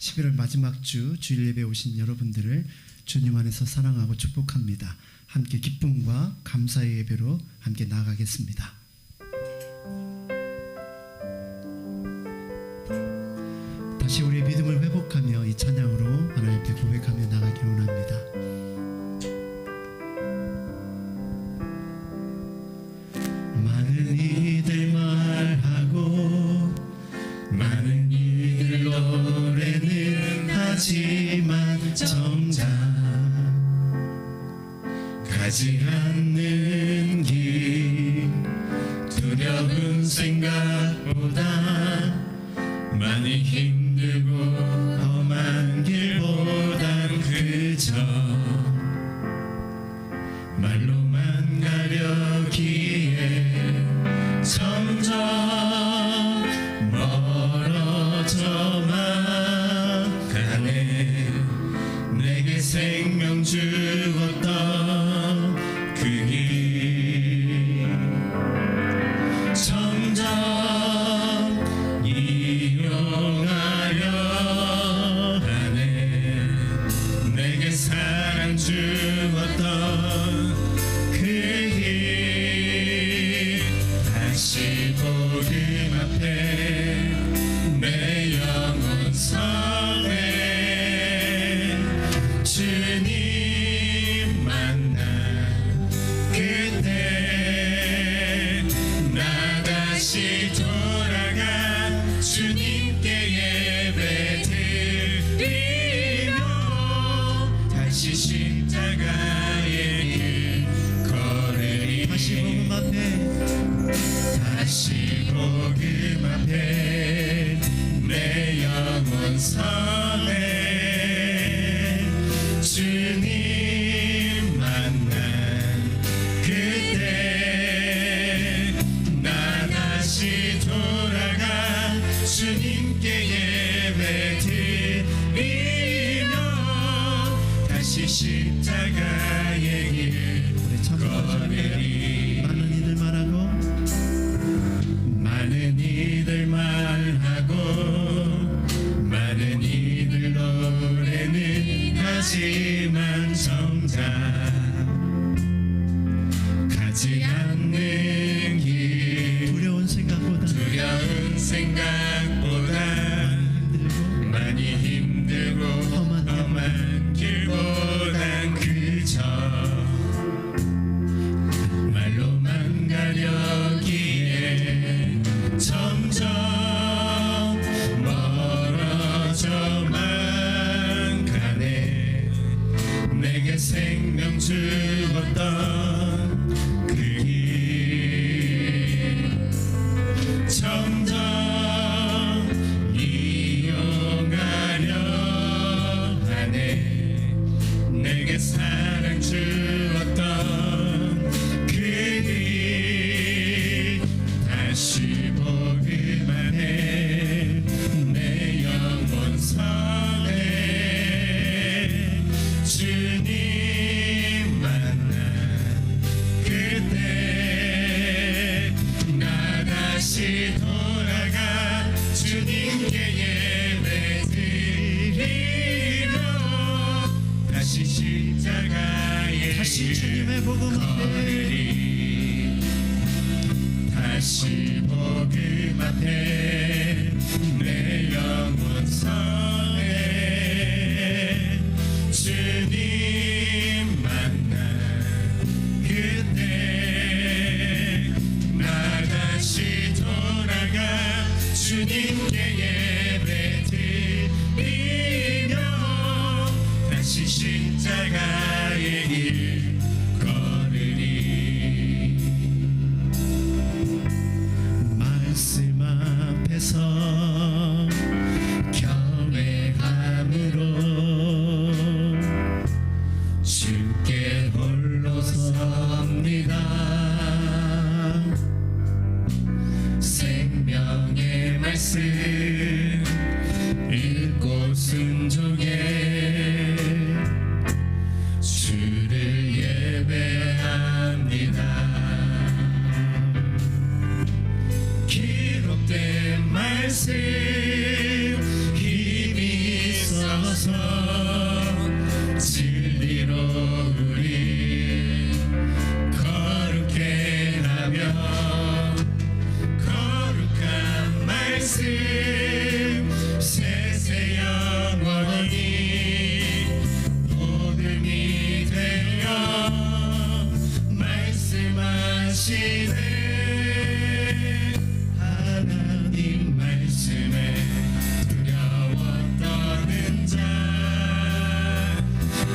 11월 마지막 주 주일 예배 오신 여러분들을 주님 안에서 사랑하고 축복합니다. 함께 기쁨과 감사의 예배로 함께 나아가겠습니다. 다시 우리의 믿음을 회복하며 이 찬양으로 하나님 앞에 고백하며 나가기를 원합니다. 많은 이들 말하고 많은 이들 노래는 하지만 정작 가지 않는 길 두려운 생각보다 많이 힘들고 험한 길보단 그저 말로만 가려기에 점점 멀어져만 가네. 내게 생명 주었던 그 길 점점 이용하려 하네. 내게 사랑 주었던 그 길 다시 복음 앞에 내 영혼 서네. 주님 만나 그때 나 다시 돌아가 주님께 예배 드리며 다시 십자가의 길 걸으리. 다시 복음 앞에 내 영혼 서네. 주님 만난 그때 나 다시 돌아가 주님께 예배 드리며 다시 십자가의 길 걸으리. 많은 이들 말하고 많은 이들 노래는 하지만 정작 가지 않는 길 두려운 생각보다 많이 힘들고 험한 길보단 그저 말로만 가려기에 점점 멀어져만 가네. 내게 생명 주었던 그 길 점점 이용하려 하네. 내게 사랑 주었던 그 길 다시 복음 안에 내 영혼 서네. 주님 만나 그때 나 다시 돌아가 주님께 예배 드리며 다시 십자가의 다시 주님의 복음 앞에 다시 복음 앞에 내 영혼 서네. 주님 만나 그때 나 다시 돌아가 주님께 예배 드리며 다시 십자가의 길 걸으리. 말씀 앞에서 경외함으로 거룩한 말씀 세세 영원히 복음이 되어 말씀하시네. 하나님 말씀에 두려워 떠는 자,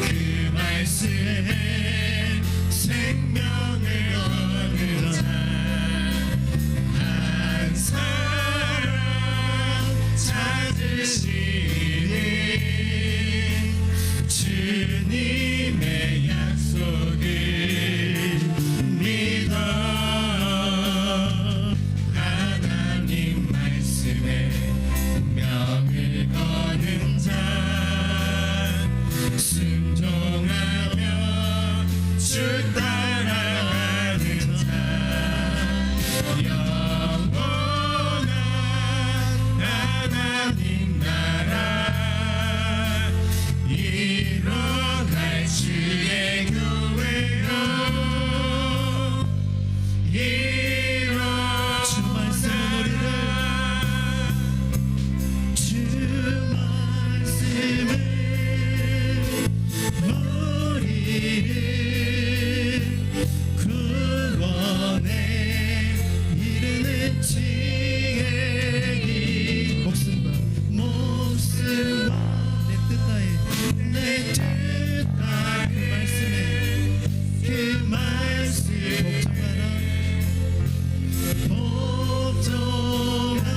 그 말씀에 생명을 얻는 자, 한 사람 찾으시니 주님의 약속을 믿어. 하나님 말씀에 명을 거는 자, 순종하며 주 따라가는 자, 영원한 하나님 나라 일어날 주의 교회로 주 말씀의 노래를 주 말씀의 머리를 구원에 이르는 지혜기 목숨과 내 뜻 다해 그 말씀 복종하라.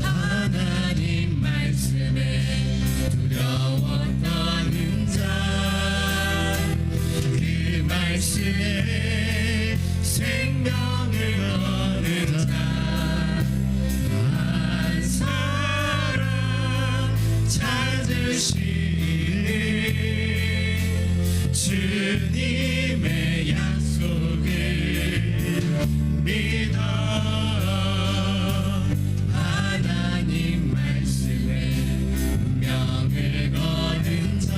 하나님 말씀에 두려워 떠는 자, 그 말씀에 생명을 거는 자, 한 사람 찾으시니 주님의 약속을 믿어. 하나님 말씀에 명을 거는 자,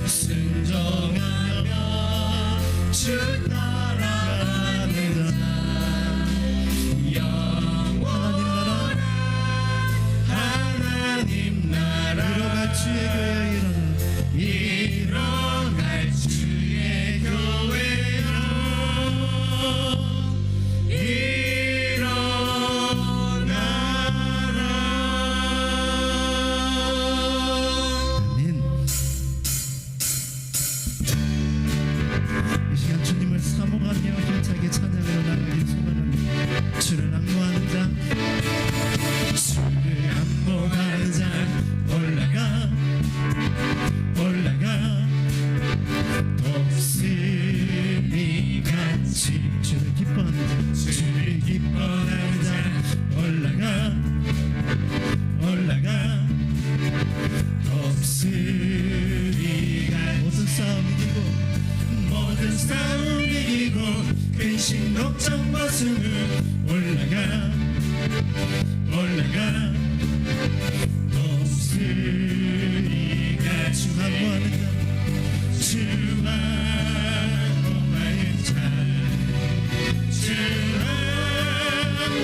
순종하며 주 따라가는 자, 영원한 하나님 나라 일어날 주의 교회로 일어나라. 아멘. 이 시간 주님을 사모하며 힘차게 찬양으로 나가길 소망합니다. 주를 앙모하는 자, 주를 안목하는 자 올라가 독수리 같이 주를 기뻐하는 자, 주를 기뻐하는 자 올라가 독수리 모든 같이 싸움 이기고 모든 싸움 이기고 근심 걱정 벗으며 올라가 독수리 같이 앙모하는 자, 주와 모하는 자, 주와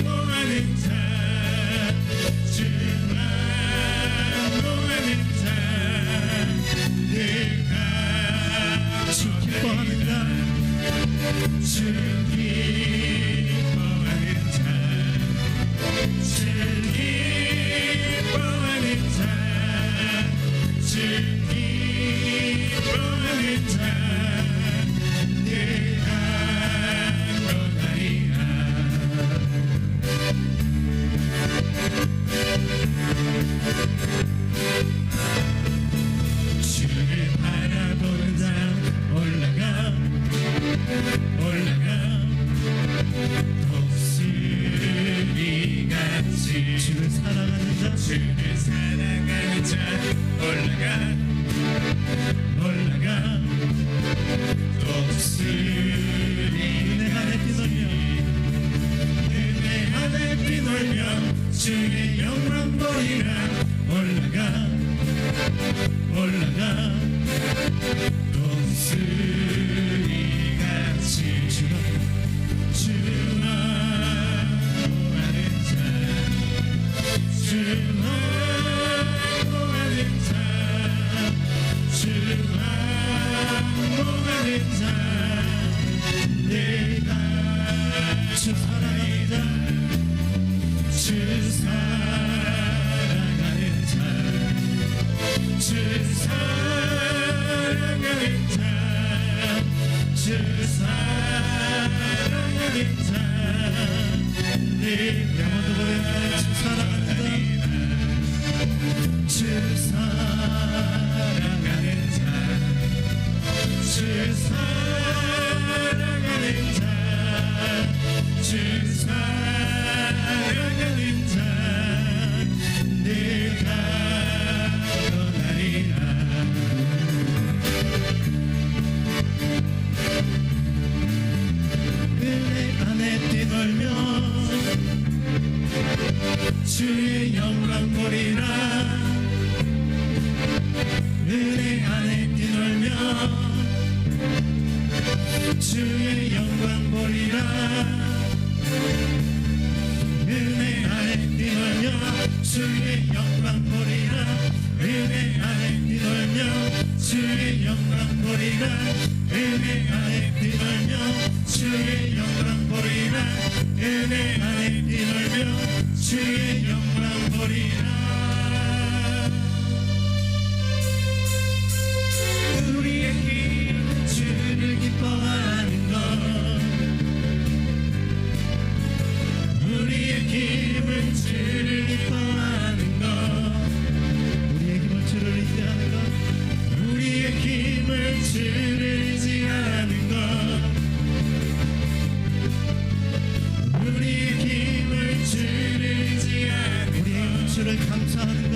모하는 자, 주와 모하는 자, 내가 주 기뻐하는 자, 주 기뻐하는 자, 주 기뻐하는 자, 주 기뻐하는 자, 내가 너나이라. 주를 바라보는 자 올라가 독수리 같이 주를 사랑하는 자, 주를 사랑하는 자 올라가 독수리 은혜 하늘 뛰놀며 은혜 하늘 뛰놀며 주의 영광 보이라. 올라가 독수리 주 사랑하는 자, 주 사랑하는 자, 주 사랑하는 자, 주 사랑하는 자, 네 영원도 고백하는 주 사랑하는 주 사랑하는 자, 주 사랑하는 자, 주 사랑하는 자, 내가 떠나리라. 은혜 안에 뛰놀며 주의 영광 보리라. 은혜 안에 뛰놀며 주의 영광 보리라. 은혜 안에 뛰놀며 주의 영광 보리라. 은혜 안에 뛰놀며 주의 영광 보리라. 은혜 안에 뛰놀며 주의 영광 보리라. 은혜 안에 뛰놀며 주의 영광 보리라. 우리의 힘 주를 기뻐하는 것, 우리의 힘은 주를 기뻐하는 것, 우리의 힘을 주를 의지하는 것, 우리의 힘은 주를 의지하는 것, 우리의 힘은 주를 의지하는 우리의 힘은 것, 주를 감사하는 것,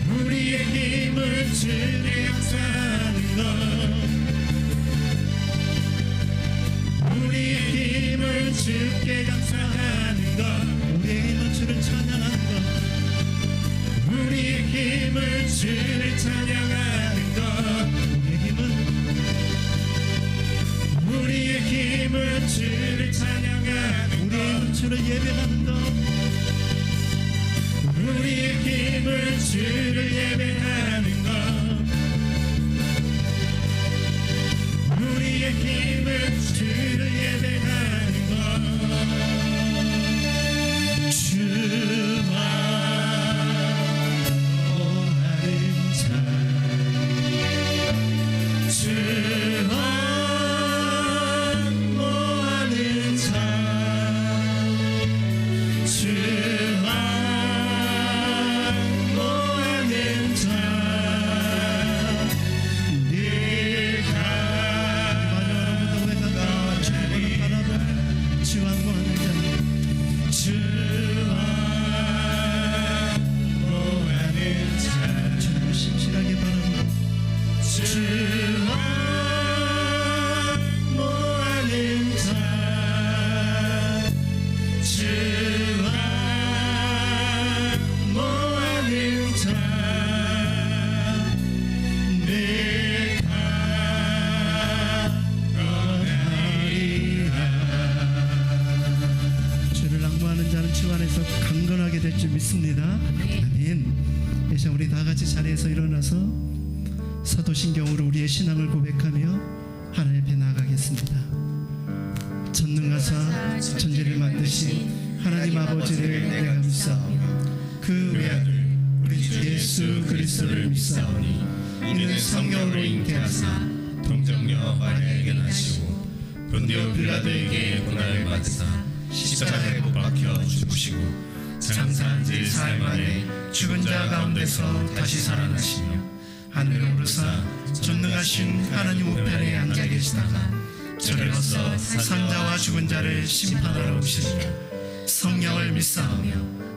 우리의 힘은 주를 감사하는 것, 우리의 힘은 주께 감사하는 것, 우리의 힘은 주를 찬양하는 것, 우리의 힘은 주를 찬양하는 것, 우리의 힘은 우리의 힘은 주를 찬양하는 우리의 것, 힘은 주를 예배하는 것, 우리의 힘은 주를 예배하는 것, 우리의 힘은 주를 예배하는 것. 주와 모하는 자, 주와 모하는 자, 주와 모하는 자, 네가 주와 모하는 자, 주님을 신실하게 바라보고 주와 모하는 자, 주와 모하는 자, 내가 떠나리라. 주를 낭모하는 자는 주 안에서 강건하게 될 줄 믿습니다. 아멘. 이 시간 우리 다 같이 자리에서 일어나서 사도신경으로 우리의 신앙을 고백하며 하나님 앞에 나아가겠습니다. 전능하사 천지를 만드신 하나님 아버지를 내가 믿사오며 그 외아들 우리 주 예수 그리스도를 믿사오니 이는 성령으로 잉태하사 동정녀 마리아에게 나시고 본디오 빌라도에게 고난을 받으사 십자가에 못 박혀 죽으시고 장사한 지 사흘 만에 죽은 자 가운데서 다시 살아나시며 하늘에 오르사 전능하신 하나님 우편에 앉아 계시다가 저리로서 산자와 죽은 자를 심판하러 오시리라. 성령을 믿사오며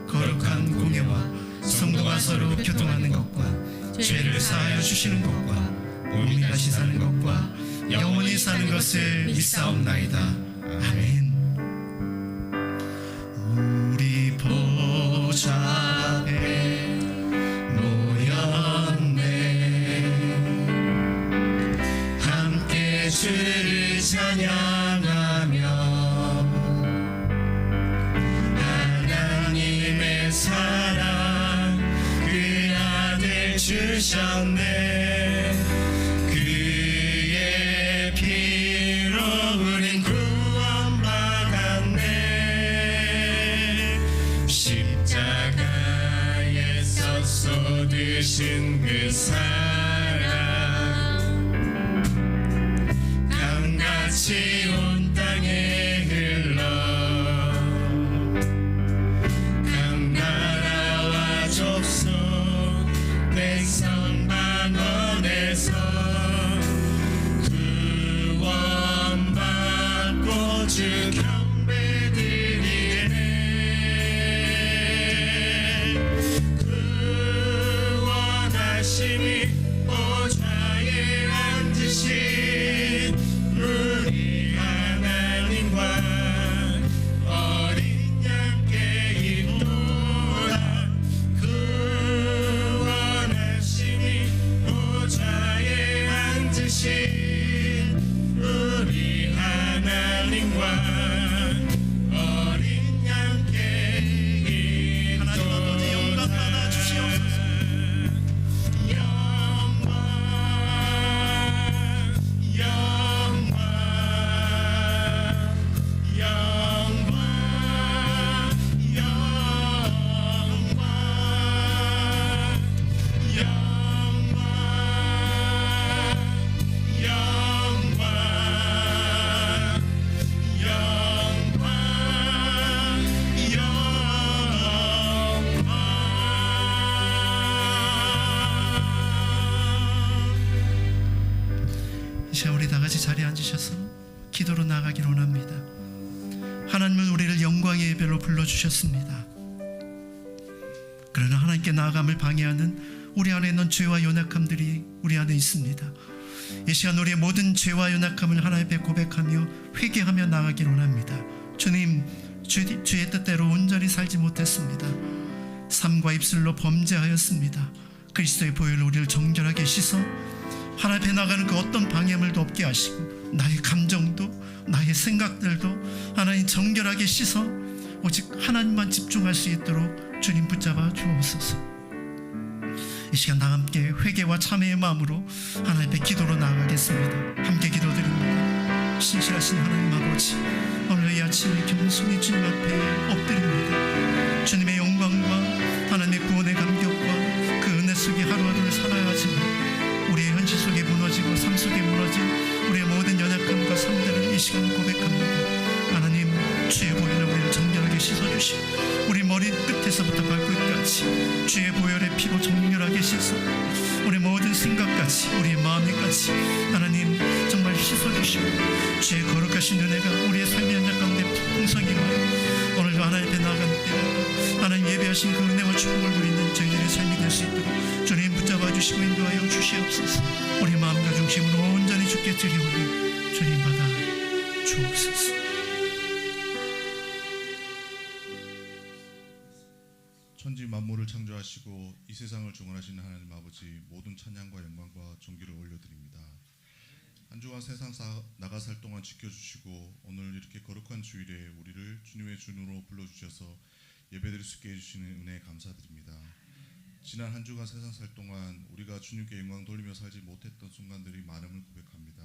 거룩한 공예와 성도가 서로 교통하는 것과 죄를 사하여 주시는 것과 몸이 다시 사는 것과 영원히 사는 것을 믿사옵나이다. 아멘. 우리 보좌 앞에 모였네. 함께 주를 찬양하며 하나님의 사랑 그 아들 주셨네. 그의 피로 우린 구원 되신 그 사랑 강같이 온 땅에 흘러 각 나라와 족속 백성 방언에서 구원받고 주 경배드리네. 구원하심이 보좌에 앉으신 우리 하나님과 어린 양께 있노라. 구원하심이 보좌에 앉으신 우리 하나님과 어린 양께 하나님 아버지 영광 받아 주시옵소서. 영광 영광 영광 이 시간 우리 다 같이 자리에 앉으셔서 기도로 나아가길 원합니다. 하나님은 우리를 영광의 예배로 불러주셨습니다. 그러나 하나님께 나아감을 방해하는 우리 안에 있는 죄와 연약함들이 우리 안에 있습니다. 이 시간 우리의 모든 죄와 연약함을 하나님 앞에 고백하며 회개하며 나아가길 원합니다. 주님, 주의 뜻대로 온전히 살지 못했습니다. 삶과 입술로 범죄하였습니다. 그리스도의 보혈로 우리를 정결하게 씻어 하나님 앞에 나가는 그 어떤 방해물도 없게 하시고 나의 감정도 나의 생각들도 하나님 정결하게 씻어 오직 하나님만 집중할 수 있도록 주님 붙잡아 주옵소서. 이 시간 다 함께 회개와 참회의 마음으로 하나님 앞에 기도로 나아가겠습니다. 함께 기도드립니다. 신실하신 하나님 아버지, 오늘 이 아침에 겸손히 주님 앞에 엎드립니다. 주님의 영광과 하나님의 구원의 감격과 그 은혜 속에 하루하루를 살아야 하지만 우리의 현실 속에 무너지고 삶 속에 무너진 우리의 모든 연약함과 삶들을 이 시간 고백합니다. 하나님, 주의 보혈로 우리를 정결하게 씻어주시고 우리 머리 끝에서부터 발끝까지 주의 보혈의 피로 정결하게 씻어 우리 모든 생각까지 우리의 마음에까지 하나님 정말 씻어주시고 주의 거룩하신 은혜가 우리의 삶의 연약 가운데 풍성히 임하여 오늘도 하나님 앞에 나아가는 때마다 하나님 예배하신 그 은혜와 축복을 누리는 저희들의 삶이 될 수 있도록 주님 붙잡아 주시고 인도하여 주시옵소서. 우리 마음과 중심으로 온전히 주께 드리오니 주님 받아 주옵소서. 천지 만물을 창조하시고 이 세상을 주관하시는 하나님 아버지, 모든 찬양과 영광과 존귀를 올려드립니다. 한 주간 세상 나가 살 동안 지켜주시고 오늘 이렇게 거룩한 주일에 우리를 주님의 주으로 불러주셔서 예배드릴 수 있게 해주시는 은혜에 감사드립니다. 지난 한 주간 세상 살 동안 우리가 주님께 영광 돌리며 살지 못했던 순간들이 많음을 고백합니다.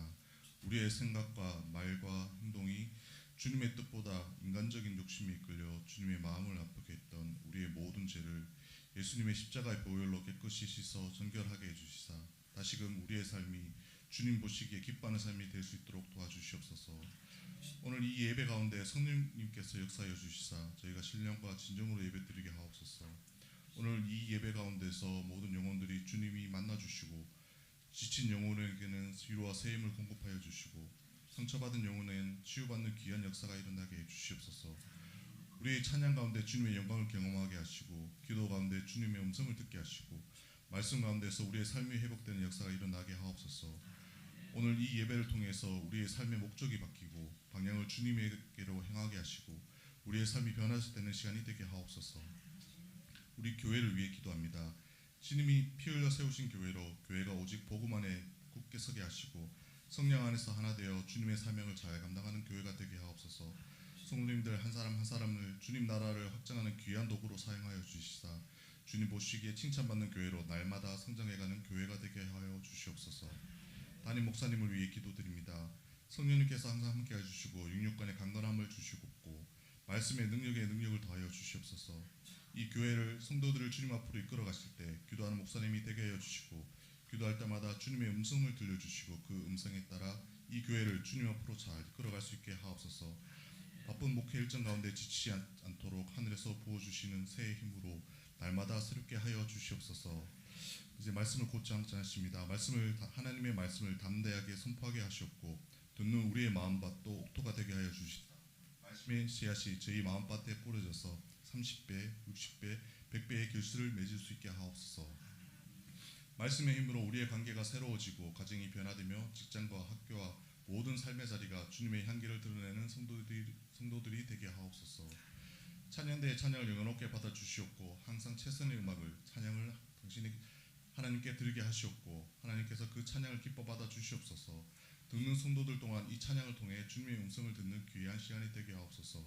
우리의 생각과 말과 행동이 주님의 뜻보다 인간적인 욕심에 이끌려 주님의 마음을 아프게 했던 우리의 모든 죄를 예수님의 십자가의 보혈로 깨끗이 씻어 정결하게 해주시사 다시금 우리의 삶이 주님 보시기에 기뻐하는 삶이 될 수 있도록 도와주시옵소서. 오늘 이 예배 가운데 성령님께서 역사하여 주시사 저희가 신령과 진정으로 예배드리게 하옵소서. 오늘 이 예배 가운데서 모든 영혼들이 주님이 만나주시고 지친 영혼에게는 위로와 새 힘을 공급하여 주시고 상처받은 영혼엔 치유받는 귀한 역사가 일어나게 해주시옵소서. 우리의 찬양 가운데 주님의 영광을 경험하게 하시고 기도 가운데 주님의 음성을 듣게 하시고 말씀 가운데서 우리의 삶이 회복되는 역사가 일어나게 하옵소서. 오늘 이 예배를 통해서 우리의 삶의 목적이 바뀌고 방향을 주님에게로 향하게 하시고 우리의 삶이 변화되는 시간이 되게 하옵소서. 우리 교회를 위해 기도합니다. 주님이 피 흘려 세우신 교회로 교회가 오직 복음 안에 굳게 서게 하시고 성령 안에서 하나 되어 주님의 사명을 잘 감당하는 교회가 되게 하옵소서. 성도님들 한 사람 한 사람을 주님 나라를 확장하는 귀한 도구로 사용하여 주시사 주님 보시기에 칭찬받는 교회로 날마다 성장해가는 교회가 되게 하여 주시옵소서. 담임 목사님을 위해 기도드립니다. 성령님께서 항상 함께 해주시고 육육간의 강건함을 주시고 말씀의 능력에 능력을 더하여 주시옵소서. 이 교회를 성도들을 주님 앞으로 이끌어 가실 때 기도하는 목사님이 되게 하여 주시고 기도할 때마다 주님의 음성을 들려주시고 그 음성에 따라 이 교회를 주님 앞으로 잘 이끌어갈 수 있게 하옵소서. 바쁜 목회 일정 가운데 지치지 않도록 하늘에서 부어주시는 새의 힘으로 날마다 새롭게 하여 주시옵소서. 이제 말씀을 곧장 전하십니다. 하나님의 말씀을 담대하게 선포하게 하시옵고 듣는 우리의 마음밭도 옥토가 되게 하여 주시다. 말씀의 씨앗이 저희 마음밭에 뿌려져서 30배, 60배, 100배의 길수를 맺을 수 있게 하옵소서. 말씀의 힘으로 우리의 관계가 새로워지고 가정이 변화되며 직장과 학교와 모든 삶의 자리가 주님의 향기를 드러내는 성도들이 되게 하옵소서. 찬양대의 찬양을 영원롭게 받아 주시옵고 항상 최선의 음악을 찬양을 당신이 하나님께 드리게 하시옵고 하나님께서 그 찬양을 기뻐 받아 주시옵소서. 듣는 성도들 동안 이 찬양을 통해 주님의 음성을 듣는 귀한 시간이 되게 하옵소서.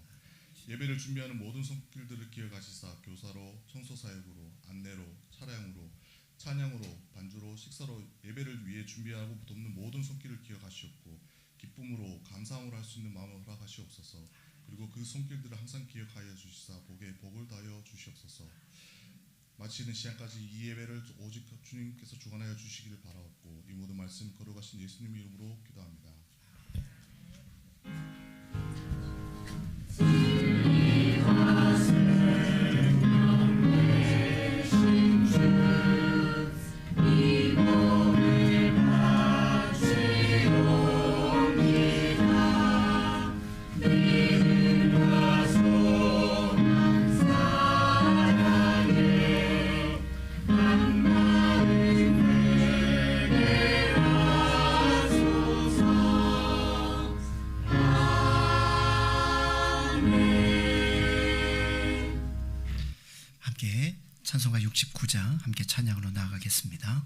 예배를 준비하는 모든 손길들을 기억하시사 교사로, 청소사역으로, 안내로, 차량으로, 찬양으로, 반주로, 식사로 예배를 위해 준비하고 돕는 모든 손길을 기억하시옵고 기쁨으로 감사함으로 할 수 있는 마음을 허락하시옵소서. 그리고 그 손길들을 항상 기억하여 주시사 복에 복을 다하여 주시옵소서. 마치는 시간까지 이 예배를 오직 주님께서 주관하여 주시기를 바라옵고 이 모든 말씀 거룩하신 예수님 이름으로 기도합니다. 찬송가 69장 함께 찬양으로 나아가겠습니다.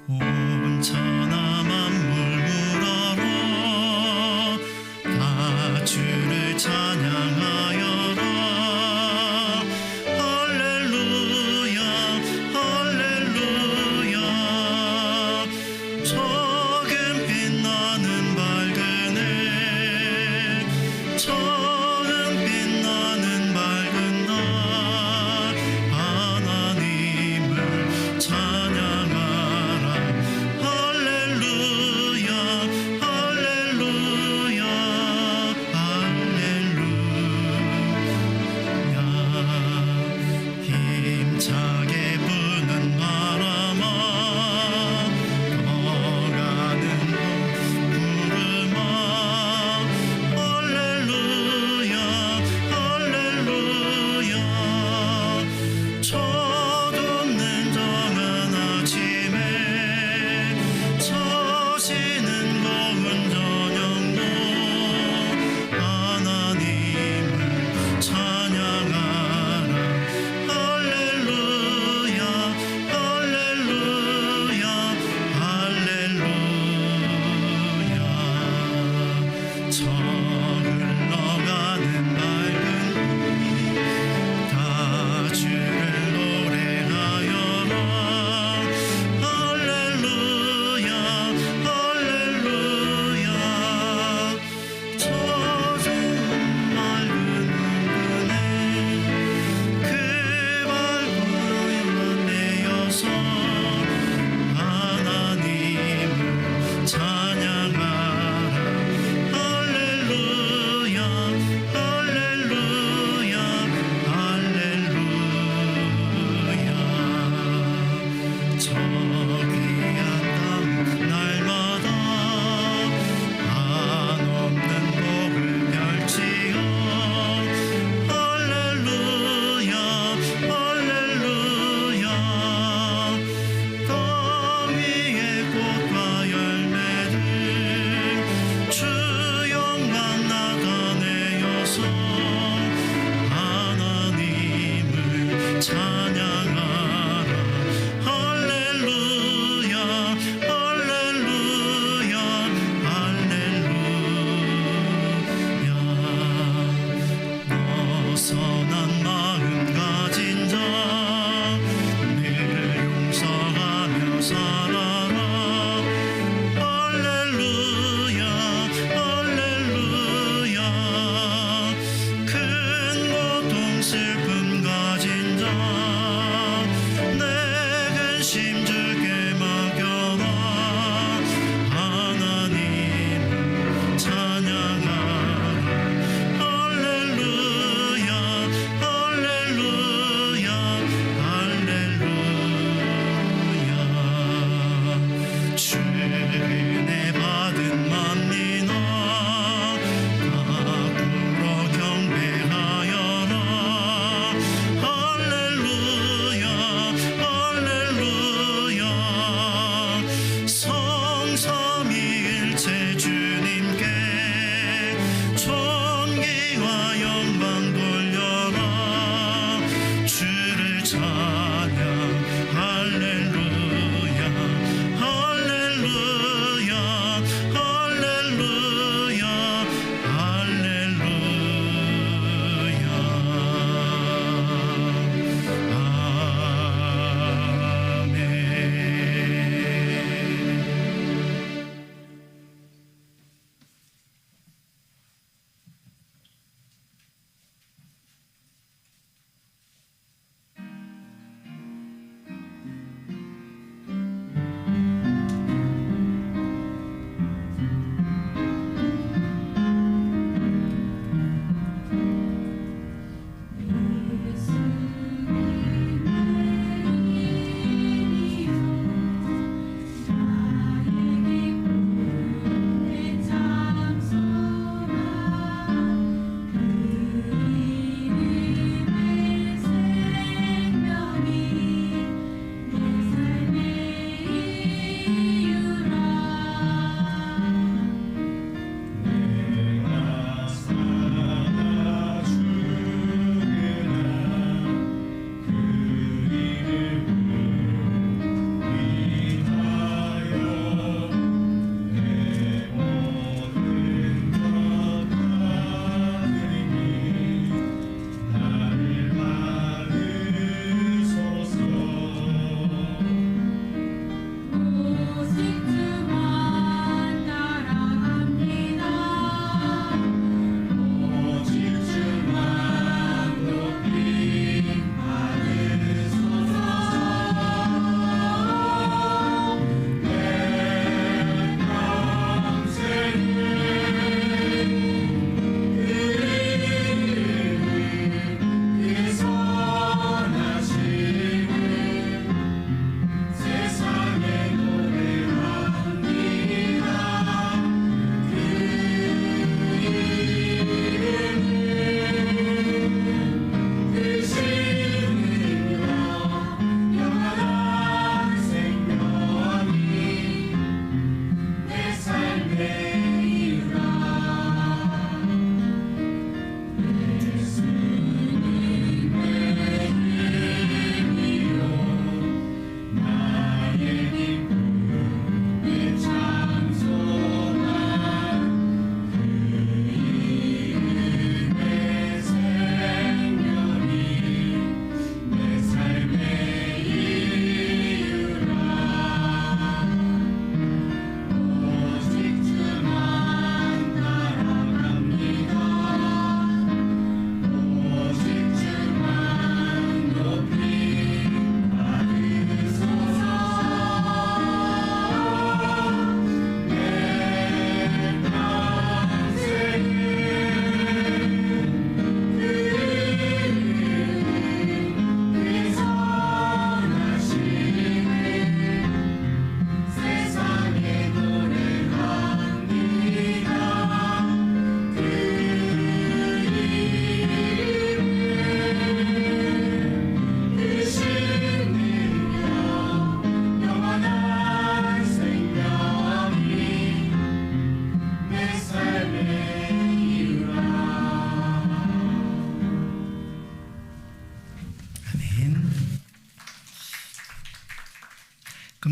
온 천하 만물 우러러 다 주를 찬양하여라. 할렐루야 할렐루야. 적은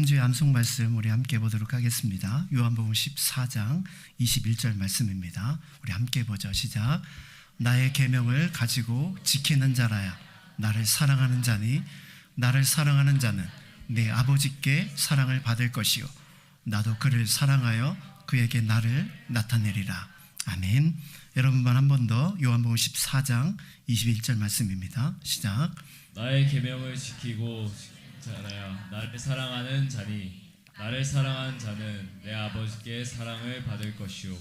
주의 암송 말씀 우리 함께 보도록 하겠습니다. 요한복음 14장 21절 말씀입니다. 우리 함께 보죠. 시작. 나의 계명을 가지고 지키는 자라야 나를 사랑하는 자니 나를 사랑하는 자는 내 아버지께 사랑을 받을 것이요 나도 그를 사랑하여 그에게 나를 나타내리라. 아멘. 여러분만 한 번 더 요한복음 14장 21절 말씀입니다. 시작. 나의 계명을 지키고 자라야 나를 사랑하는 자니 나를 사랑하는 자는 내 아버지께 사랑을 받을 것이요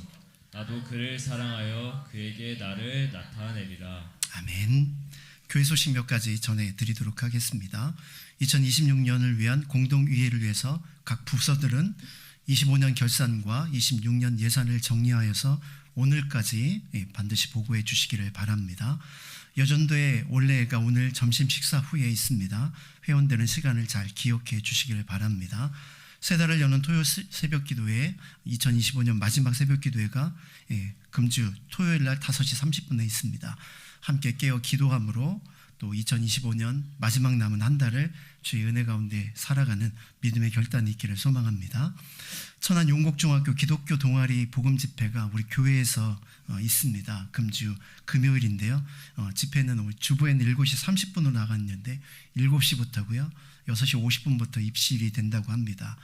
나도 그를 사랑하여 그에게 나를 나타내리라. 아멘. 교회 소식 몇 가지 전해드리도록 하겠습니다. 2026년을 위한 공동의회를 위해서 각 부서들은 25년 결산과 26년 예산을 정리하여서 오늘까지 반드시 보고해 주시기를 바랍니다. 여전도의 올레가 오늘 점심 식사 후에 있습니다. 회원되는 시간을 잘 기억해 주시기를 바랍니다. 세 달을 여는 토요 새벽 기도회 2025년 마지막 새벽 기도회가 금주 토요일 날 5시 30분에 있습니다. 함께 깨어 기도함으로 또 2025년 마지막 남은 한 달을 주의 은혜 가운데 살아가는 믿음의 결단이 있기를 소망합니다. 천안 용곡중학교 기독교 동아리 복음 집회가 우리 교회에서 있습니다. 금주 금요일인데요. 집회는 우리 주부에는 7시 30분으로 나갔는데 7시부터고요. 6시 50분부터 입실이 된다고 합니다.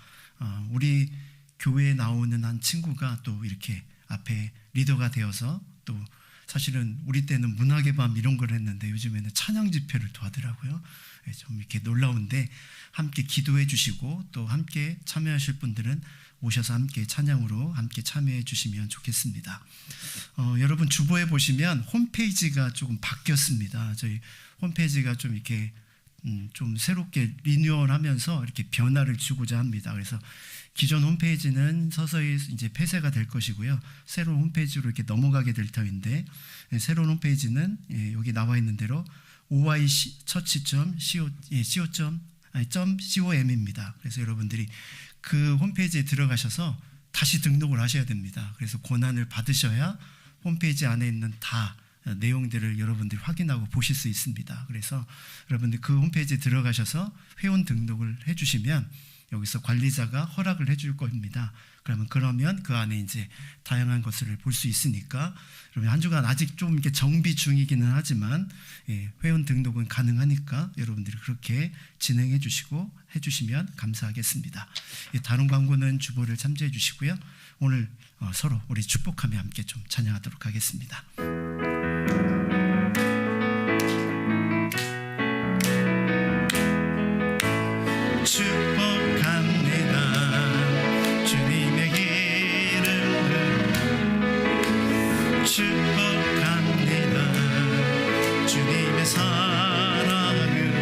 우리 교회에 나오는 한 친구가 또 이렇게 앞에 리더가 되어서 또 사실은 우리 때는 문학의 밤 이런 걸 했는데 요즘에는 찬양 집회를 또 하더라고요. 좀 이렇게 놀라운데 함께 기도해 주시고 또 함께 참여하실 분들은 오셔서 함께 찬양으로 함께 참여해 주시면 좋겠습니다. 여러분 주보에 보시면 홈페이지가 조금 바뀌었습니다. 저희 홈페이지가 좀 이렇게 좀 새롭게 리뉴얼하면서 이렇게 변화를 주고자 합니다. 그래서 기존 홈페이지는 서서히 이제 폐쇄가 될 것이고요. 새로운 홈페이지로 이렇게 넘어가게 될 터인데 새로운 홈페이지는 여기 나와 있는 대로 oychurch.co.com입니다. 그래서 여러분들이 그 홈페이지에 들어가셔서 다시 등록을 하셔야 됩니다. 그래서 권한을 받으셔야 홈페이지 안에 있는 다 내용들을 여러분들이 확인하고 보실 수 있습니다. 그래서 여러분들 그 홈페이지에 들어가셔서 회원 등록을 해주시면 여기서 관리자가 허락을 해줄 겁니다. 그러면 그 안에 이제 다양한 것을 볼 수 있으니까 그러면 한 주간 아직 좀 이렇게 정비 중이기는 하지만 회원 등록은 가능하니까 여러분들이 그렇게 진행해 주시고 해주시면 감사하겠습니다. 다른 광고는 주보를 참조해 주시고요. 오늘 서로 우리 축복하며 함께 좀 찬양하도록 하겠습니다. 축복합니다. 주님의 이름으로 축복합니다. 주님의 사랑으로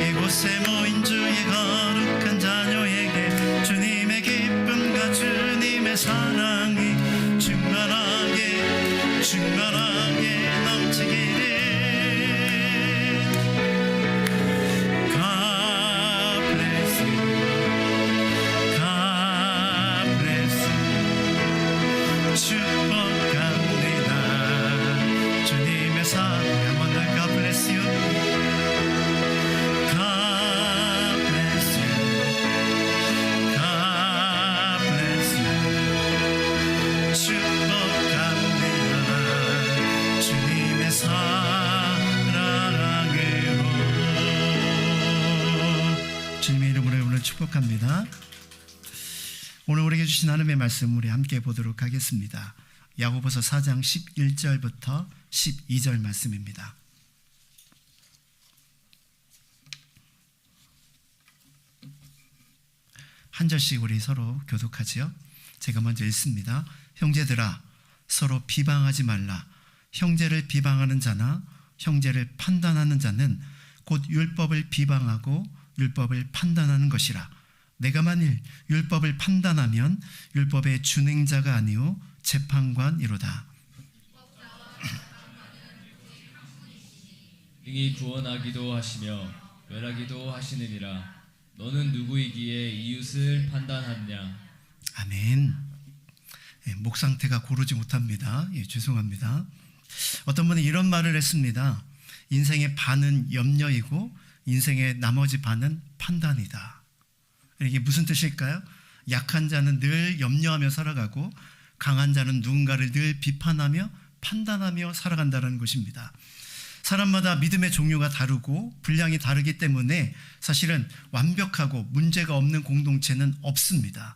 이곳에 모인 주의 거룩한 자녀에게 주님의 기쁨과 주님의 사랑이 충만하게 넘치기를. 축복합니다. 오늘 우리에게 주신 하나님의 말씀 우리 함께 보도록 하겠습니다. 야고보서 4장 11절부터 12절 말씀입니다. 한 절씩 우리 서로 교독하지요. 제가 먼저 읽습니다. 형제들아 서로 비방하지 말라. 형제를 비방하는 자나 형제를 판단하는 자는 곧 율법을 비방하고 율법을 판단하는 것이라. 내가 만일 율법을 판단하면 율법의 준행자가 아니오 재판관이로다. 능히 구원하기도 하시며 멸하기도 하시느니라. 너는 누구이기에 이웃을 판단하느냐. 아멘. 목 상태가 고르지 못합니다. 죄송합니다. 어떤 분이 이런 말을 했습니다. 인생의 반은 염려이고 인생의 나머지 반은 판단이다. 이게 무슨 뜻일까요? 약한 자는 늘 염려하며 살아가고 강한 자는 누군가를 늘 비판하며 판단하며 살아간다는 것입니다. 사람마다 믿음의 종류가 다르고 분량이 다르기 때문에 사실은 완벽하고 문제가 없는 공동체는 없습니다.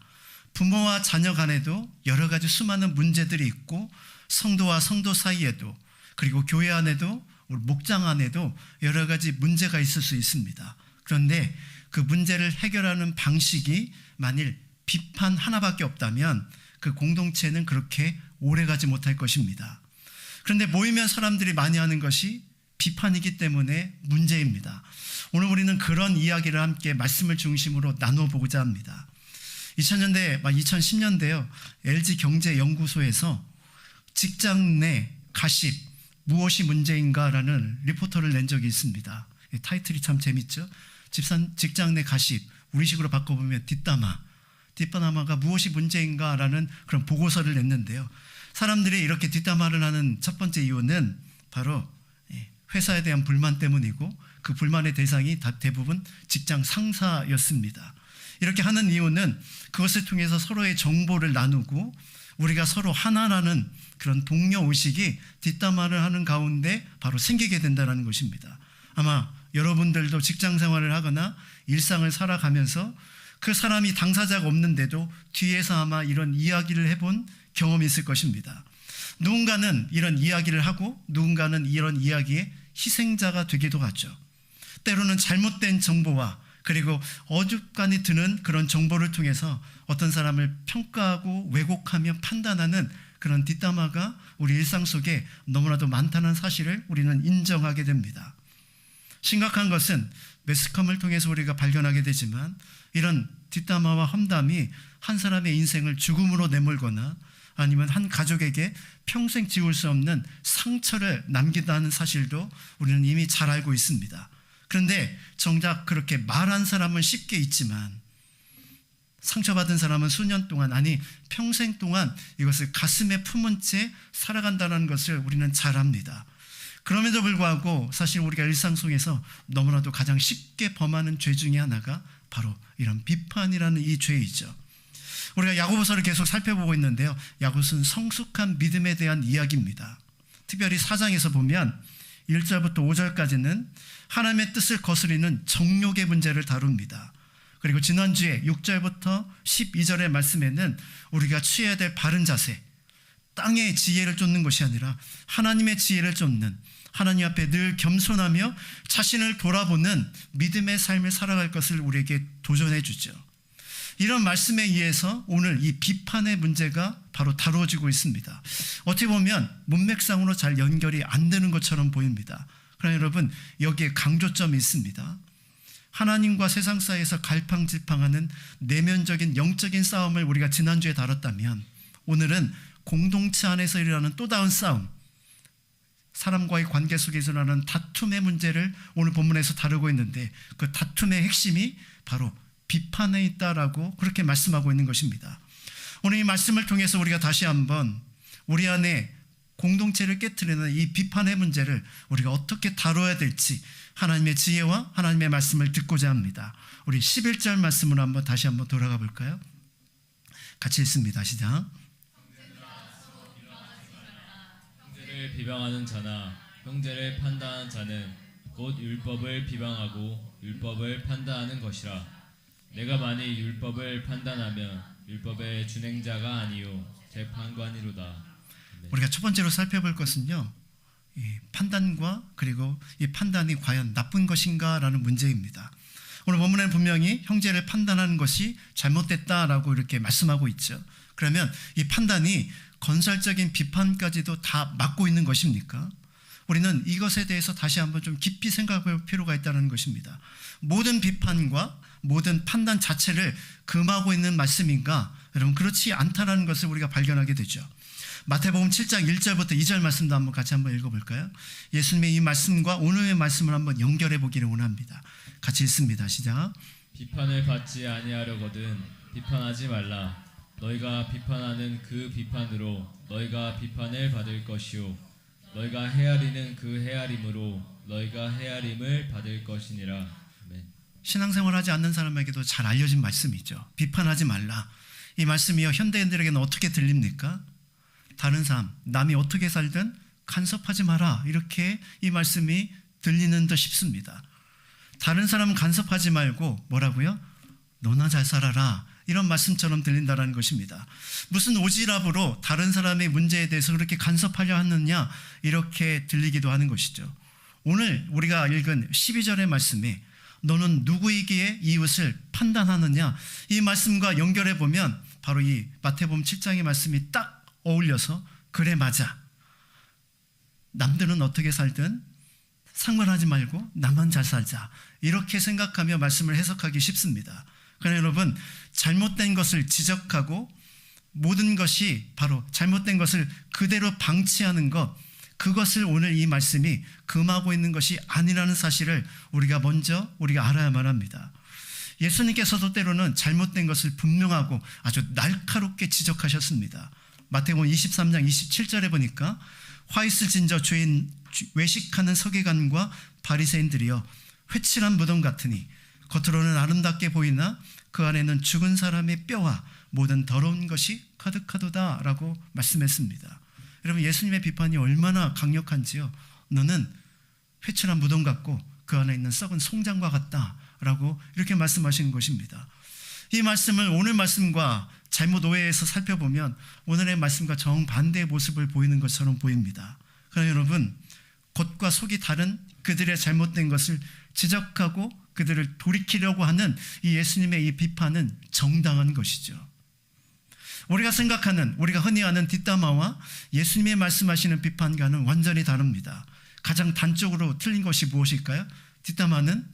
부모와 자녀 간에도 여러 가지 수많은 문제들이 있고 성도와 성도 사이에도 그리고 교회 안에도 우리 목장 안에도 여러 가지 문제가 있을 수 있습니다. 그런데 그 문제를 해결하는 방식이 만일 비판 하나밖에 없다면 그 공동체는 그렇게 오래가지 못할 것입니다. 그런데 모이면 사람들이 많이 하는 것이 비판이기 때문에 문제입니다. 오늘 우리는 그런 이야기를 함께 말씀을 중심으로 나눠보고자 합니다. 2000년대, 2010년대요. LG경제연구소에서 직장 내 가십, 무엇이 문제인가라는 리포터를 낸 적이 있습니다. 타이틀이 참 재밌죠. 직장 내 가십, 우리식으로 바꿔보면 뒷담화가 무엇이 문제인가라는 그런 보고서를 냈는데요. 사람들이 이렇게 뒷담화를 하는 첫 번째 이유는 바로 회사에 대한 불만 때문이고 그 불만의 대상이 대부분 직장 상사였습니다. 이렇게 하는 이유는 그것을 통해서 서로의 정보를 나누고 우리가 서로 하나라는 그런 동료 의식이 뒷담화를 하는 가운데 바로 생기게 된다는 것입니다. 아마 여러분들도 직장 생활을 하거나 일상을 살아가면서 그 사람이 당사자가 없는데도 뒤에서 아마 이런 이야기를 해본 경험이 있을 것입니다. 누군가는 이런 이야기를 하고 누군가는 이런 이야기의 희생자가 되기도 하죠. 때로는 잘못된 정보와 그리고 어줍간이 드는 그런 정보를 통해서 어떤 사람을 평가하고 왜곡하며 판단하는 그런 뒷담화가 우리 일상 속에 너무나도 많다는 사실을 우리는 인정하게 됩니다. 심각한 것은 매스컴을 통해서 우리가 발견하게 되지만 이런 뒷담화와 험담이 한 사람의 인생을 죽음으로 내몰거나 아니면 한 가족에게 평생 지울 수 없는 상처를 남긴다는 사실도 우리는 이미 잘 알고 있습니다. 그런데 정작 그렇게 말한 사람은 쉽게 잊지만 상처받은 사람은 수년 동안 아니 평생 동안 이것을 가슴에 품은 채 살아간다는 것을 우리는 잘 압니다. 그럼에도 불구하고 사실 우리가 일상 속에서 너무나도 가장 쉽게 범하는 죄 중에 하나가 바로 이런 비판이라는 이 죄이죠. 우리가 야고보서를 계속 살펴보고 있는데요. 야고보서는 성숙한 믿음에 대한 이야기입니다. 특별히 4장에서 보면 1절부터 5절까지는 하나님의 뜻을 거스리는 정욕의 문제를 다룹니다. 그리고 지난주에 6절부터 12절의 말씀에는 우리가 취해야 될 바른 자세, 땅의 지혜를 쫓는 것이 아니라 하나님의 지혜를 쫓는 하나님 앞에 늘 겸손하며 자신을 돌아보는 믿음의 삶을 살아갈 것을 우리에게 도전해 주죠. 이런 말씀에 의해서 오늘 이 비판의 문제가 바로 다루어지고 있습니다. 어떻게 보면 문맥상으로 잘 연결이 안 되는 것처럼 보입니다. 그러나 여러분 여기에 강조점이 있습니다. 하나님과 세상 사이에서 갈팡질팡하는 내면적인 영적인 싸움을 우리가 지난주에 다뤘다면 오늘은 공동체 안에서 일어나는 또 다른 싸움, 사람과의 관계 속에서 일어나는 다툼의 문제를 오늘 본문에서 다루고 있는데 그 다툼의 핵심이 바로 비판에 있다라고 그렇게 말씀하고 있는 것입니다. 오늘 이 말씀을 통해서 우리가 다시 한번 우리 안에 공동체를 깨트리는 이 비판의 문제를 우리가 어떻게 다뤄야 될지 하나님의 지혜와 하나님의 말씀을 듣고자 합니다. 우리 11절 말씀으로 다시 한번 돌아가 볼까요? 같이 읽습니다. 시작. 형제를 비방하는 자나 형제를 판단하는 자는 곧 율법을 비방하고 율법을 판단하는 것이라. 내가 만일 율법을 판단하면 율법의 준행자가 아니요 재판관이로다. 네. 우리가 첫 번째로 살펴볼 것은요, 이 판단과 그리고 이 판단이 과연 나쁜 것인가라는 문제입니다. 오늘 본문에는 분명히 형제를 판단하는 것이 잘못됐다라고 이렇게 말씀하고 있죠. 그러면 이 판단이 건설적인 비판까지도 다 막고 있는 것입니까? 우리는 이것에 대해서 다시 한번 좀 깊이 생각할 필요가 있다는 것입니다. 모든 비판과 모든 판단 자체를 금하고 있는 말씀인가? 여러분 그렇지 않다라는 것을 우리가 발견하게 되죠. 마태복음 7장 1절부터 2절 말씀도 한번 같이 한번 읽어볼까요? 예수님의 이 말씀과 오늘의 말씀을 한번 연결해 보기를 원합니다. 같이 읽습니다. 시작. 비판을 받지 아니하려거든 비판하지 말라. 너희가 비판하는 그 비판으로 너희가 비판을 받을 것이요 너희가 헤아리는 그 헤아림으로 너희가 헤아림을 받을 것이니라. 아멘. 신앙생활하지 않는 사람에게도 잘 알려진 말씀이죠. 비판하지 말라. 이 말씀이요, 현대인들에게는 어떻게 들립니까? 다른 사람, 남이 어떻게 살든 간섭하지 마라, 이렇게 이 말씀이 들리는 듯 싶습니다. 다른 사람은 간섭하지 말고 뭐라고요? 너나 잘 살아라, 이런 말씀처럼 들린다는 것입니다. 무슨 오지랖으로 다른 사람의 문제에 대해서 그렇게 간섭하려 하느냐, 이렇게 들리기도 하는 것이죠. 오늘 우리가 읽은 12절의 말씀에 너는 누구이기에 이웃을 판단하느냐, 이 말씀과 연결해 보면 바로 이 마태복음 7장의 말씀이 딱 어울려서 그래, 맞아, 남들은 어떻게 살든 상관하지 말고 나만 잘 살자, 이렇게 생각하며 말씀을 해석하기 쉽습니다. 그러나 여러분, 잘못된 것을 지적하고 모든 것이 바로 잘못된 것을 그대로 방치하는 것, 그것을 오늘 이 말씀이 금하고 있는 것이 아니라는 사실을 우리가 알아야만 합니다. 예수님께서도 때로는 잘못된 것을 분명하고 아주 날카롭게 지적하셨습니다. 마태복음 23장 27절에 보니까 화 있을 진저 죄인 외식하는 서기관과 바리새인들이여 회칠한 무덤 같으니 겉으로는 아름답게 보이나 그 안에는 죽은 사람의 뼈와 모든 더러운 것이 가득하도다 라고 말씀했습니다. 여러분, 예수님의 비판이 얼마나 강력한지요. 너는 회칠한 무덤 같고 그 안에 있는 썩은 송장과 같다 라고 이렇게 말씀하시는 것입니다. 이 말씀을 오늘 말씀과 잘못 오해해서 살펴보면 오늘의 말씀과 정반대의 모습을 보이는 것처럼 보입니다. 그러나 여러분, 겉과 속이 다른 그들의 잘못된 것을 지적하고 그들을 돌이키려고 하는 이 예수님의 이 비판은 정당한 것이죠. 우리가 흔히 아는 뒷담화와 예수님이 말씀하시는 비판과는 완전히 다릅니다. 가장 단적으로 틀린 것이 무엇일까요? 뒷담화는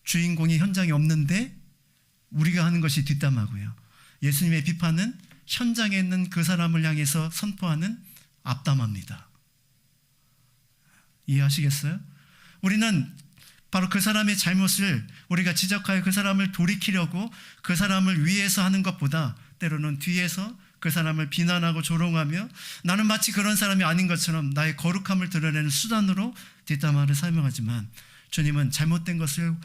주인공이 현장에 없는데 우리가 하는 것이 뒷담화고요. 예수님의 비판은 현장에 있는 그 사람을 향해서 선포하는 앞담화입니다. 이해하시겠어요? 우리는 바로 그 사람의 잘못을 우리가 지적하여 그 사람을 돌이키려고 그 사람을 위해서 하는 것보다 때로는 뒤에서 그 사람을 비난하고 조롱하며 나는 마치 그런 사람이 아닌 것처럼 나의 거룩함을 드러내는 수단으로 뒷담화를 사용하지만 주님은 잘못된 것을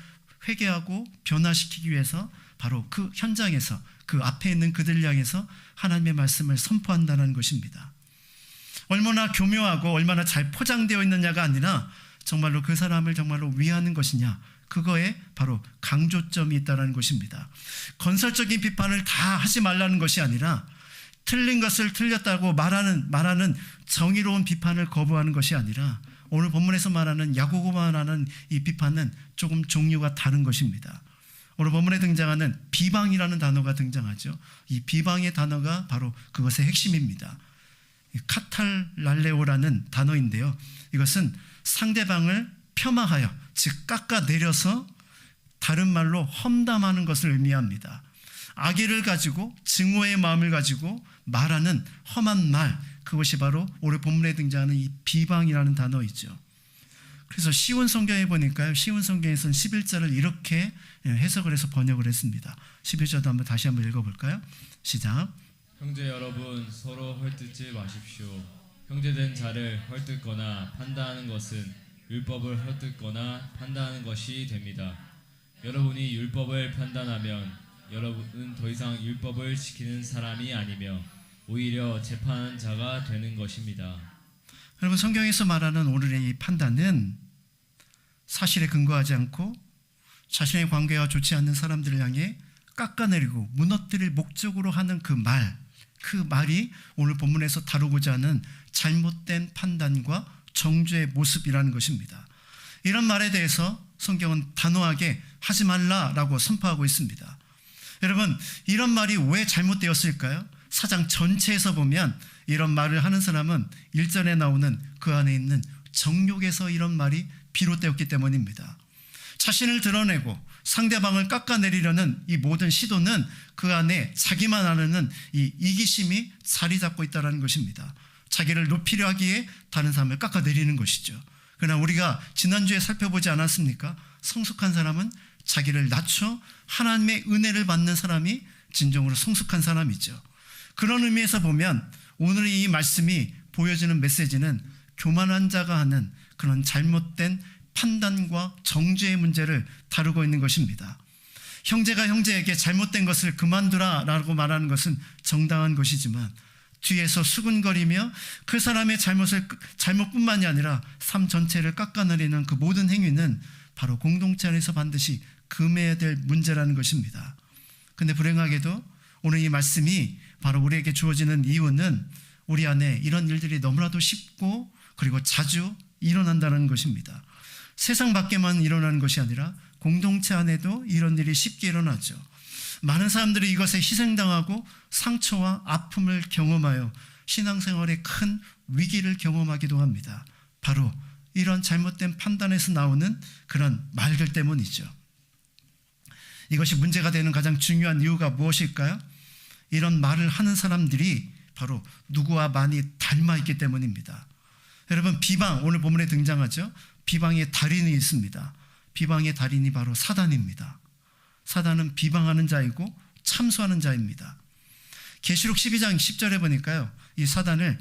회개하고 변화시키기 위해서 바로 그 현장에서 그 앞에 있는 그들을 향해서 하나님의 말씀을 선포한다는 것입니다. 얼마나 교묘하고 얼마나 잘 포장되어 있느냐가 아니라 정말로 그 사람을 정말로 위하는 것이냐, 그거에 바로 강조점이 있다는 것입니다. 건설적인 비판을 다 하지 말라는 것이 아니라 틀린 것을 틀렸다고 말하는 정의로운 비판을 거부하는 것이 아니라 오늘 본문에서 말하는 야고보만 하는 이 비판은 조금 종류가 다른 것입니다. 오늘 본문에 등장하는 비방이라는 단어가 등장하죠. 이 비방의 단어가 바로 그것의 핵심입니다. 카탈랄레오라는 단어인데요. 이것은 상대방을 폄하하여, 즉 깎아내려서 다른 말로 험담하는 것을 의미합니다. 악의를 가지고 증오의 마음을 가지고 말하는 험한 말, 그것이 바로 오늘 본문에 등장하는 이 비방이라는 단어이죠. 그래서 시온 성경에 보니까요, 시온 성경에서는 11절을 이렇게 해석을 해서 번역을 했습니다. 11절도 다시 한번 읽어볼까요? 시작. 형제 여러분, 서로 헐뜯지 마십시오. 형제된 자를 헐뜯거나 판단하는 것은 율법을 헐뜯거나 판단하는 것이 됩니다. 여러분이 율법을 판단하면 여러분은 더 이상 율법을 지키는 사람이 아니며 오히려 재판하는 자가 되는 것입니다. 여러분, 성경에서 말하는 오늘의 이 판단은 사실에 근거하지 않고 자신의 관계와 좋지 않는 사람들을 향해 깎아내리고 무너뜨릴 목적으로 하는 그 말이 오늘 본문에서 다루고자 하는 잘못된 판단과 정죄의 모습이라는 것입니다. 이런 말에 대해서 성경은 단호하게 하지 말라라고 선포하고 있습니다. 여러분, 이런 말이 왜 잘못되었을까요? 사장 전체에서 보면 이런 말을 하는 사람은 1절에 나오는 그 안에 있는 정욕에서 이런 말이 비롯되었기 때문입니다. 자신을 드러내고 상대방을 깎아내리려는 이 모든 시도는 그 안에 자기만 아는 이 이기심이 자리 잡고 있다는 것입니다. 자기를 높이려 하기에 다른 사람을 깎아내리는 것이죠. 그러나 우리가 지난주에 살펴보지 않았습니까? 성숙한 사람은 자기를 낮춰 하나님의 은혜를 받는 사람이 진정으로 성숙한 사람이죠. 그런 의미에서 보면 오늘 이 말씀이 보여주는 메시지는 교만한 자가 하는 그런 잘못된 판단과 정죄의 문제를 다루고 있는 것입니다. 형제가 형제에게 잘못된 것을 그만두라라고 말하는 것은 정당한 것이지만 뒤에서 수군거리며 그 사람의 잘못뿐만이 아니라 삶 전체를 깎아내리는 그 모든 행위는 바로 공동체 안에서 반드시 금해야 될 문제라는 것입니다. 근데 불행하게도 오늘 이 말씀이 바로 우리에게 주어지는 이유는 우리 안에 이런 일들이 너무나도 쉽고 그리고 자주 일어난다는 것입니다. 세상 밖에만 일어나는 것이 아니라 공동체 안에도 이런 일이 쉽게 일어나죠. 많은 사람들이 이것에 희생당하고 상처와 아픔을 경험하여 신앙생활에 큰 위기를 경험하기도 합니다. 바로 이런 잘못된 판단에서 나오는 그런 말들 때문이죠. 이것이 문제가 되는 가장 중요한 이유가 무엇일까요? 이런 말을 하는 사람들이 바로 누구와 많이 닮아 있기 때문입니다. 여러분, 비방, 오늘 본문에 등장하죠. 비방의 달인이 있습니다. 비방의 달인이 바로 사단입니다. 사단은 비방하는 자이고 참소하는 자입니다. 계시록 12장 10절에 보니까요, 이 사단을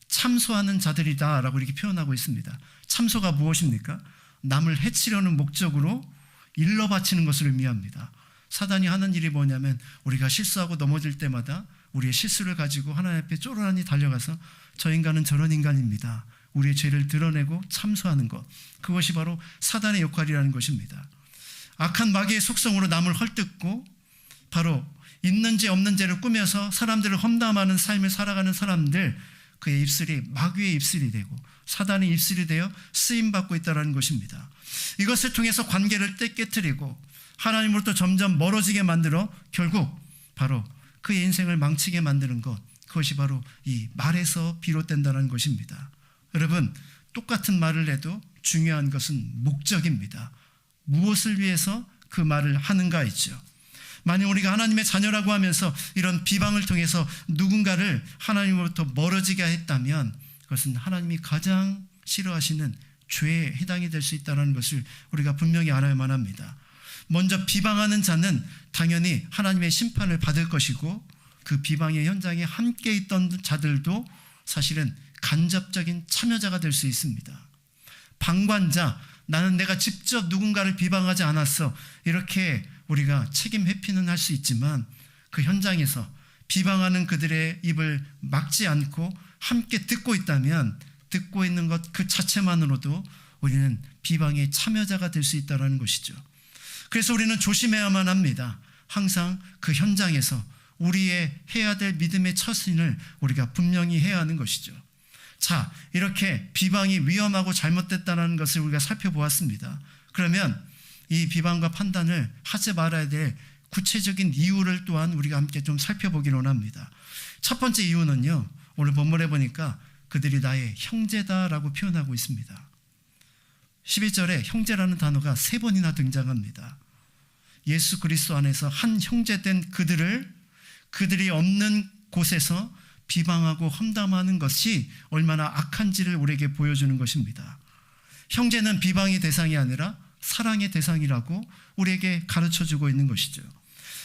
참소하는 자들이다 라고 이렇게 표현하고 있습니다. 참소가 무엇입니까? 남을 해치려는 목적으로 일러 바치는 것을 의미합니다. 사단이 하는 일이 뭐냐면 우리가 실수하고 넘어질 때마다 우리의 실수를 가지고 하나님 앞에 쪼르르니 달려가서 저 인간은 저런 인간입니다, 우리의 죄를 드러내고 참소하는 것, 그것이 바로 사단의 역할이라는 것입니다. 악한 마귀의 속성으로 남을 헐뜯고 바로 있는 죄 없는 죄를 꾸며서 사람들을 험담하는 삶을 살아가는 사람들, 그의 입술이 마귀의 입술이 되고 사단의 입술이 되어 쓰임받고 있다는 것입니다. 이것을 통해서 관계를 깨뜨리고 하나님으로부터 점점 멀어지게 만들어 결국 바로 그의 인생을 망치게 만드는 것, 그것이 바로 이 말에서 비롯된다는 것입니다. 여러분, 똑같은 말을 해도 중요한 것은 목적입니다. 무엇을 위해서 그 말을 하는가이죠. 만약 우리가 하나님의 자녀라고 하면서 이런 비방을 통해서 누군가를 하나님으로부터 멀어지게 했다면 그것은 하나님이 가장 싫어하시는 죄에 해당이 될 수 있다는 것을 우리가 분명히 알아야만 합니다. 먼저 비방하는 자는 당연히 하나님의 심판을 받을 것이고 그 비방의 현장에 함께 있던 자들도 사실은 간접적인 참여자가 될 수 있습니다. 방관자, 나는 내가 직접 누군가를 비방하지 않았어, 이렇게 우리가 책임 회피는 할 수 있지만 그 현장에서 비방하는 그들의 입을 막지 않고 함께 듣고 있다면 듣고 있는 것 그 자체만으로도 우리는 비방의 참여자가 될 수 있다는 것이죠. 그래서 우리는 조심해야만 합니다. 항상 그 현장에서 우리의 해야 될 믿음의 처신을 우리가 분명히 해야 하는 것이죠. 자, 이렇게 비방이 위험하고 잘못됐다는 것을 우리가 살펴보았습니다. 그러면 이 비방과 판단을 하지 말아야 될 구체적인 이유를 또한 우리가 함께 좀 살펴보기로 합니다. 첫 번째 이유는요, 오늘 본문에 보니까 그들이 나의 형제다라고 표현하고 있습니다. 11절에 형제라는 단어가 3번이나 등장합니다. 예수 그리스도 안에서 한 형제된 그들이 없는 곳에서 비방하고 험담하는 것이 얼마나 악한지를 우리에게 보여주는 것입니다. 형제는 비방의 대상이 아니라 사랑의 대상이라고 우리에게 가르쳐주고 있는 것이죠.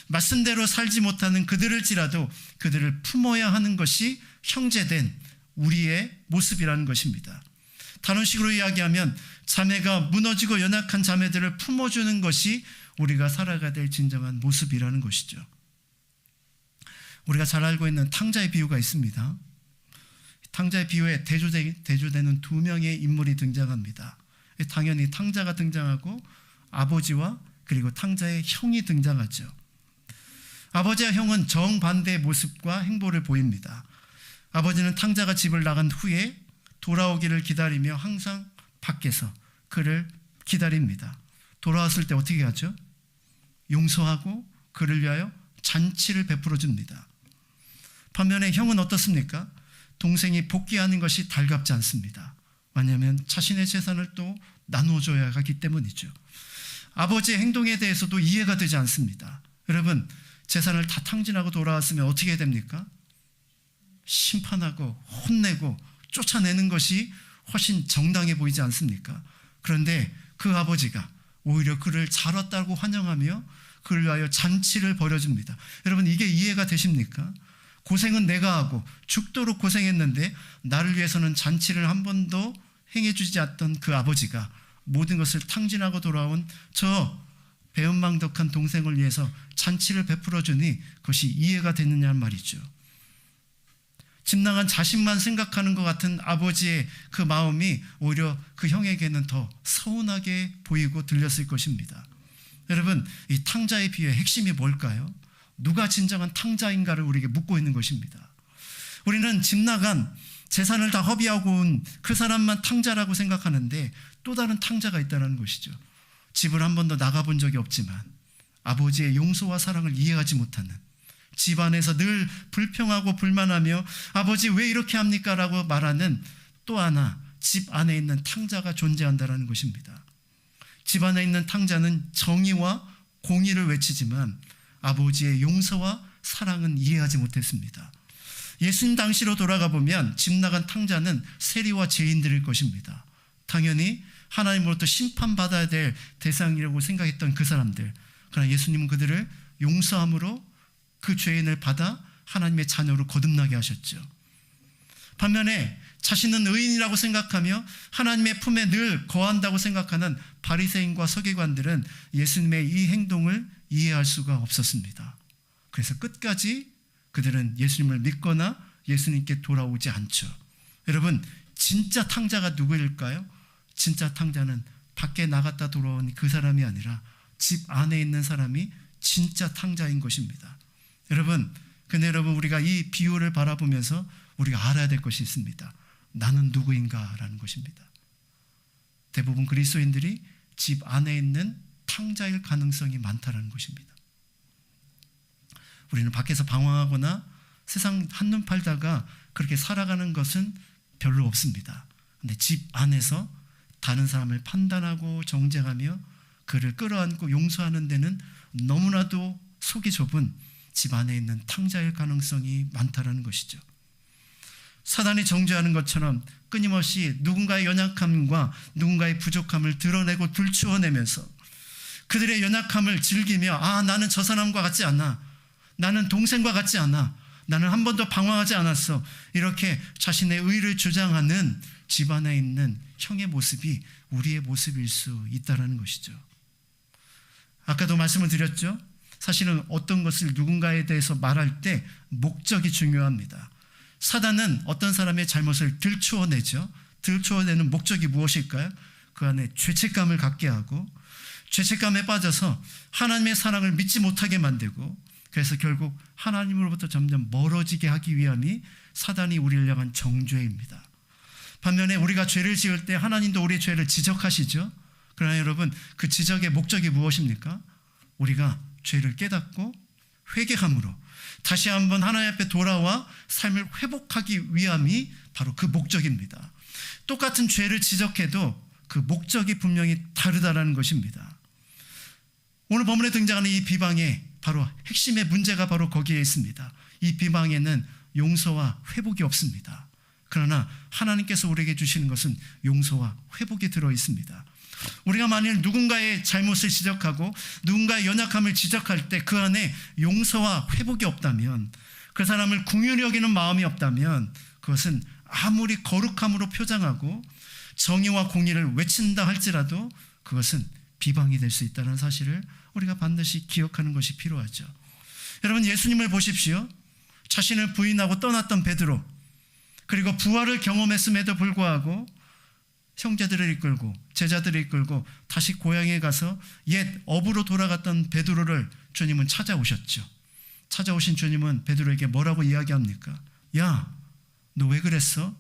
말씀대로 살지 못하는 그들을지라도 그들을 품어야 하는 것이 형제된 우리의 모습이라는 것입니다. 다른 식으로 이야기하면 자매가 무너지고 연약한 자매들을 품어주는 것이 우리가 살아가야 될 진정한 모습이라는 것이죠. 우리가 잘 알고 있는 탕자의 비유가 있습니다. 탕자의 비유에 대조되는 2명의 인물이 등장합니다. 당연히 탕자가 등장하고 아버지와 그리고 탕자의 형이 등장하죠. 아버지와 형은 정반대의 모습과 행보를 보입니다. 아버지는 탕자가 집을 나간 후에 돌아오기를 기다리며 항상 밖에서 그를 기다립니다. 돌아왔을 때 어떻게 하죠? 용서하고 그를 위하여 잔치를 베풀어 줍니다. 반면에 형은 어떻습니까? 동생이 복귀하는 것이 달갑지 않습니다. 왜냐하면 자신의 재산을 또 나눠줘야 하기 때문이죠. 아버지의 행동에 대해서도 이해가 되지 않습니다. 여러분, 재산을 다 탕진하고 돌아왔으면 어떻게 됩니까? 심판하고 혼내고 쫓아내는 것이 훨씬 정당해 보이지 않습니까? 그런데 그 아버지가 오히려 그를 잘 왔다고 환영하며 그를 위하여 잔치를 벌여줍니다. 여러분, 이게 이해가 되십니까? 고생은 내가 하고 죽도록 고생했는데 나를 위해서는 잔치를 한 번도 행해주지 않던 그 아버지가 모든 것을 탕진하고 돌아온 저 배은망덕한 동생을 위해서 잔치를 베풀어 주니 그것이 이해가 되느냐는 말이죠. 집 나간 자신만 생각하는 것 같은 아버지의 그 마음이 오히려 그 형에게는 더 서운하게 보이고 들렸을 것입니다. 여러분, 이 탕자의 비유의 핵심이 뭘까요? 누가 진정한 탕자인가를 우리에게 묻고 있는 것입니다. 우리는 집 나간 재산을 다 허비하고 온 그 사람만 탕자라고 생각하는데 또 다른 탕자가 있다는 것이죠. 집을 한 번도 나가본 적이 없지만 아버지의 용서와 사랑을 이해하지 못하는, 집안에서 늘 불평하고 불만하며 아버지 왜 이렇게 합니까? 라고 말하는 또 하나 집 안에 있는 탕자가 존재한다는 것입니다. 집 안에 있는 탕자는 정의와 공의를 외치지만 아버지의 용서와 사랑은 이해하지 못했습니다. 예수님 당시로 돌아가 보면 집 나간 탕자는 세리와 죄인들일 것입니다. 당연히 하나님으로부터 심판받아야 될 대상이라고 생각했던 그 사람들, 그러나 예수님은 그들을 용서함으로 그 죄인을 받아 하나님의 자녀로 거듭나게 하셨죠. 반면에 자신은 의인이라고 생각하며 하나님의 품에 늘 거한다고 생각하는 바리새인과 서기관들은 예수님의 이 행동을 이해할 수가 없었습니다. 그래서 끝까지 그들은 예수님을 믿거나 예수님께 돌아오지 않죠. 여러분, 진짜 탕자가 누구일까요? 진짜 탕자는 밖에 나갔다 돌아온 그 사람이 아니라 집 안에 있는 사람이 진짜 탕자인 것입니다. 근데 여러분, 우리가 이 비유를 바라보면서 우리가 알아야 될 것이 있습니다. 나는 누구인가라는 것입니다. 대부분 그리스도인들이 집 안에 있는 탕자일 가능성이 많다는 것입니다. 우리는 밖에서 방황하거나 세상 한눈 팔다가 그렇게 살아가는 것은 별로 없습니다. 근데 집 안에서 다른 사람을 판단하고 정죄하며 그를 끌어안고 용서하는 데는 너무나도 속이 좁은 집 안에 있는 탕자일 가능성이 많다는 것이죠. 사단이 정죄하는 것처럼 끊임없이 누군가의 연약함과 누군가의 부족함을 드러내고 들추어내면서 그들의 연약함을 즐기며 나는 저 사람과 같지 않아, 나는 동생과 같지 않아, 나는 한 번도 방황하지 않았어, 이렇게 자신의 의를 주장하는 집 안에 있는 형의 모습이 우리의 모습일 수 있다는 것이죠. 아까도 말씀을 드렸죠. 사실은 어떤 것을 누군가에 대해서 말할 때 목적이 중요합니다. 사단은 어떤 사람의 잘못을 들추어내죠. 들추어내는 목적이 무엇일까요? 그 안에 죄책감을 갖게 하고 죄책감에 빠져서 하나님의 사랑을 믿지 못하게 만들고, 그래서 결국 하나님으로부터 점점 멀어지게 하기 위함이 사단이 우리를 향한 정죄입니다. 반면에 우리가 죄를 지을 때 하나님도 우리의 죄를 지적하시죠. 그러나 여러분, 그 지적의 목적이 무엇입니까? 우리가 죄를 깨닫고 회개함으로 다시 한번 하나님 앞에 돌아와 삶을 회복하기 위함이 바로 그 목적입니다. 똑같은 죄를 지적해도 그 목적이 분명히 다르다는 것입니다. 오늘 본문에 등장하는 이 비방의 바로 핵심의 문제가 바로 거기에 있습니다. 이 비방에는 용서와 회복이 없습니다. 그러나 하나님께서 우리에게 주시는 것은 용서와 회복이 들어 있습니다. 우리가 만일 누군가의 잘못을 지적하고 누군가의 연약함을 지적할 때 그 안에 용서와 회복이 없다면, 그 사람을 긍휼히 여기는 마음이 없다면 그것은 아무리 거룩함으로 표장하고 정의와 공의를 외친다 할지라도 그것은 비방이 될 수 있다는 사실을 우리가 반드시 기억하는 것이 필요하죠. 여러분, 예수님을 보십시오. 자신을 부인하고 떠났던 베드로, 그리고 부활을 경험했음에도 불구하고 형제들을 이끌고 제자들을 이끌고 다시 고향에 가서 옛 업으로 돌아갔던 베드로를 주님은 찾아오셨죠. 찾아오신 주님은 베드로에게 뭐라고 이야기합니까? 야, 너 왜 그랬어?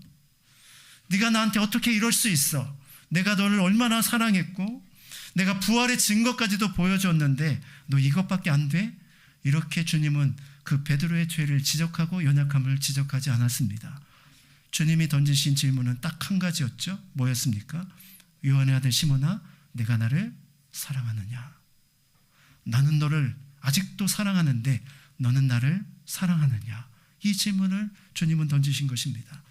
네가 나한테 어떻게 이럴 수 있어? 내가 너를 얼마나 사랑했고 내가 부활의 증거까지도 보여줬는데 너 이것밖에 안 돼? 이렇게 주님은 그 베드로의 죄를 지적하고 연약함을 지적하지 않았습니다. 주님이 던지신 질문은 딱 한 가지였죠. 뭐였습니까? 요한의 아들 시몬아, 내가 나를 사랑하느냐? 나는 너를 아직도 사랑하는데 너는 나를 사랑하느냐? 이 질문을 주님은 던지신 것입니다.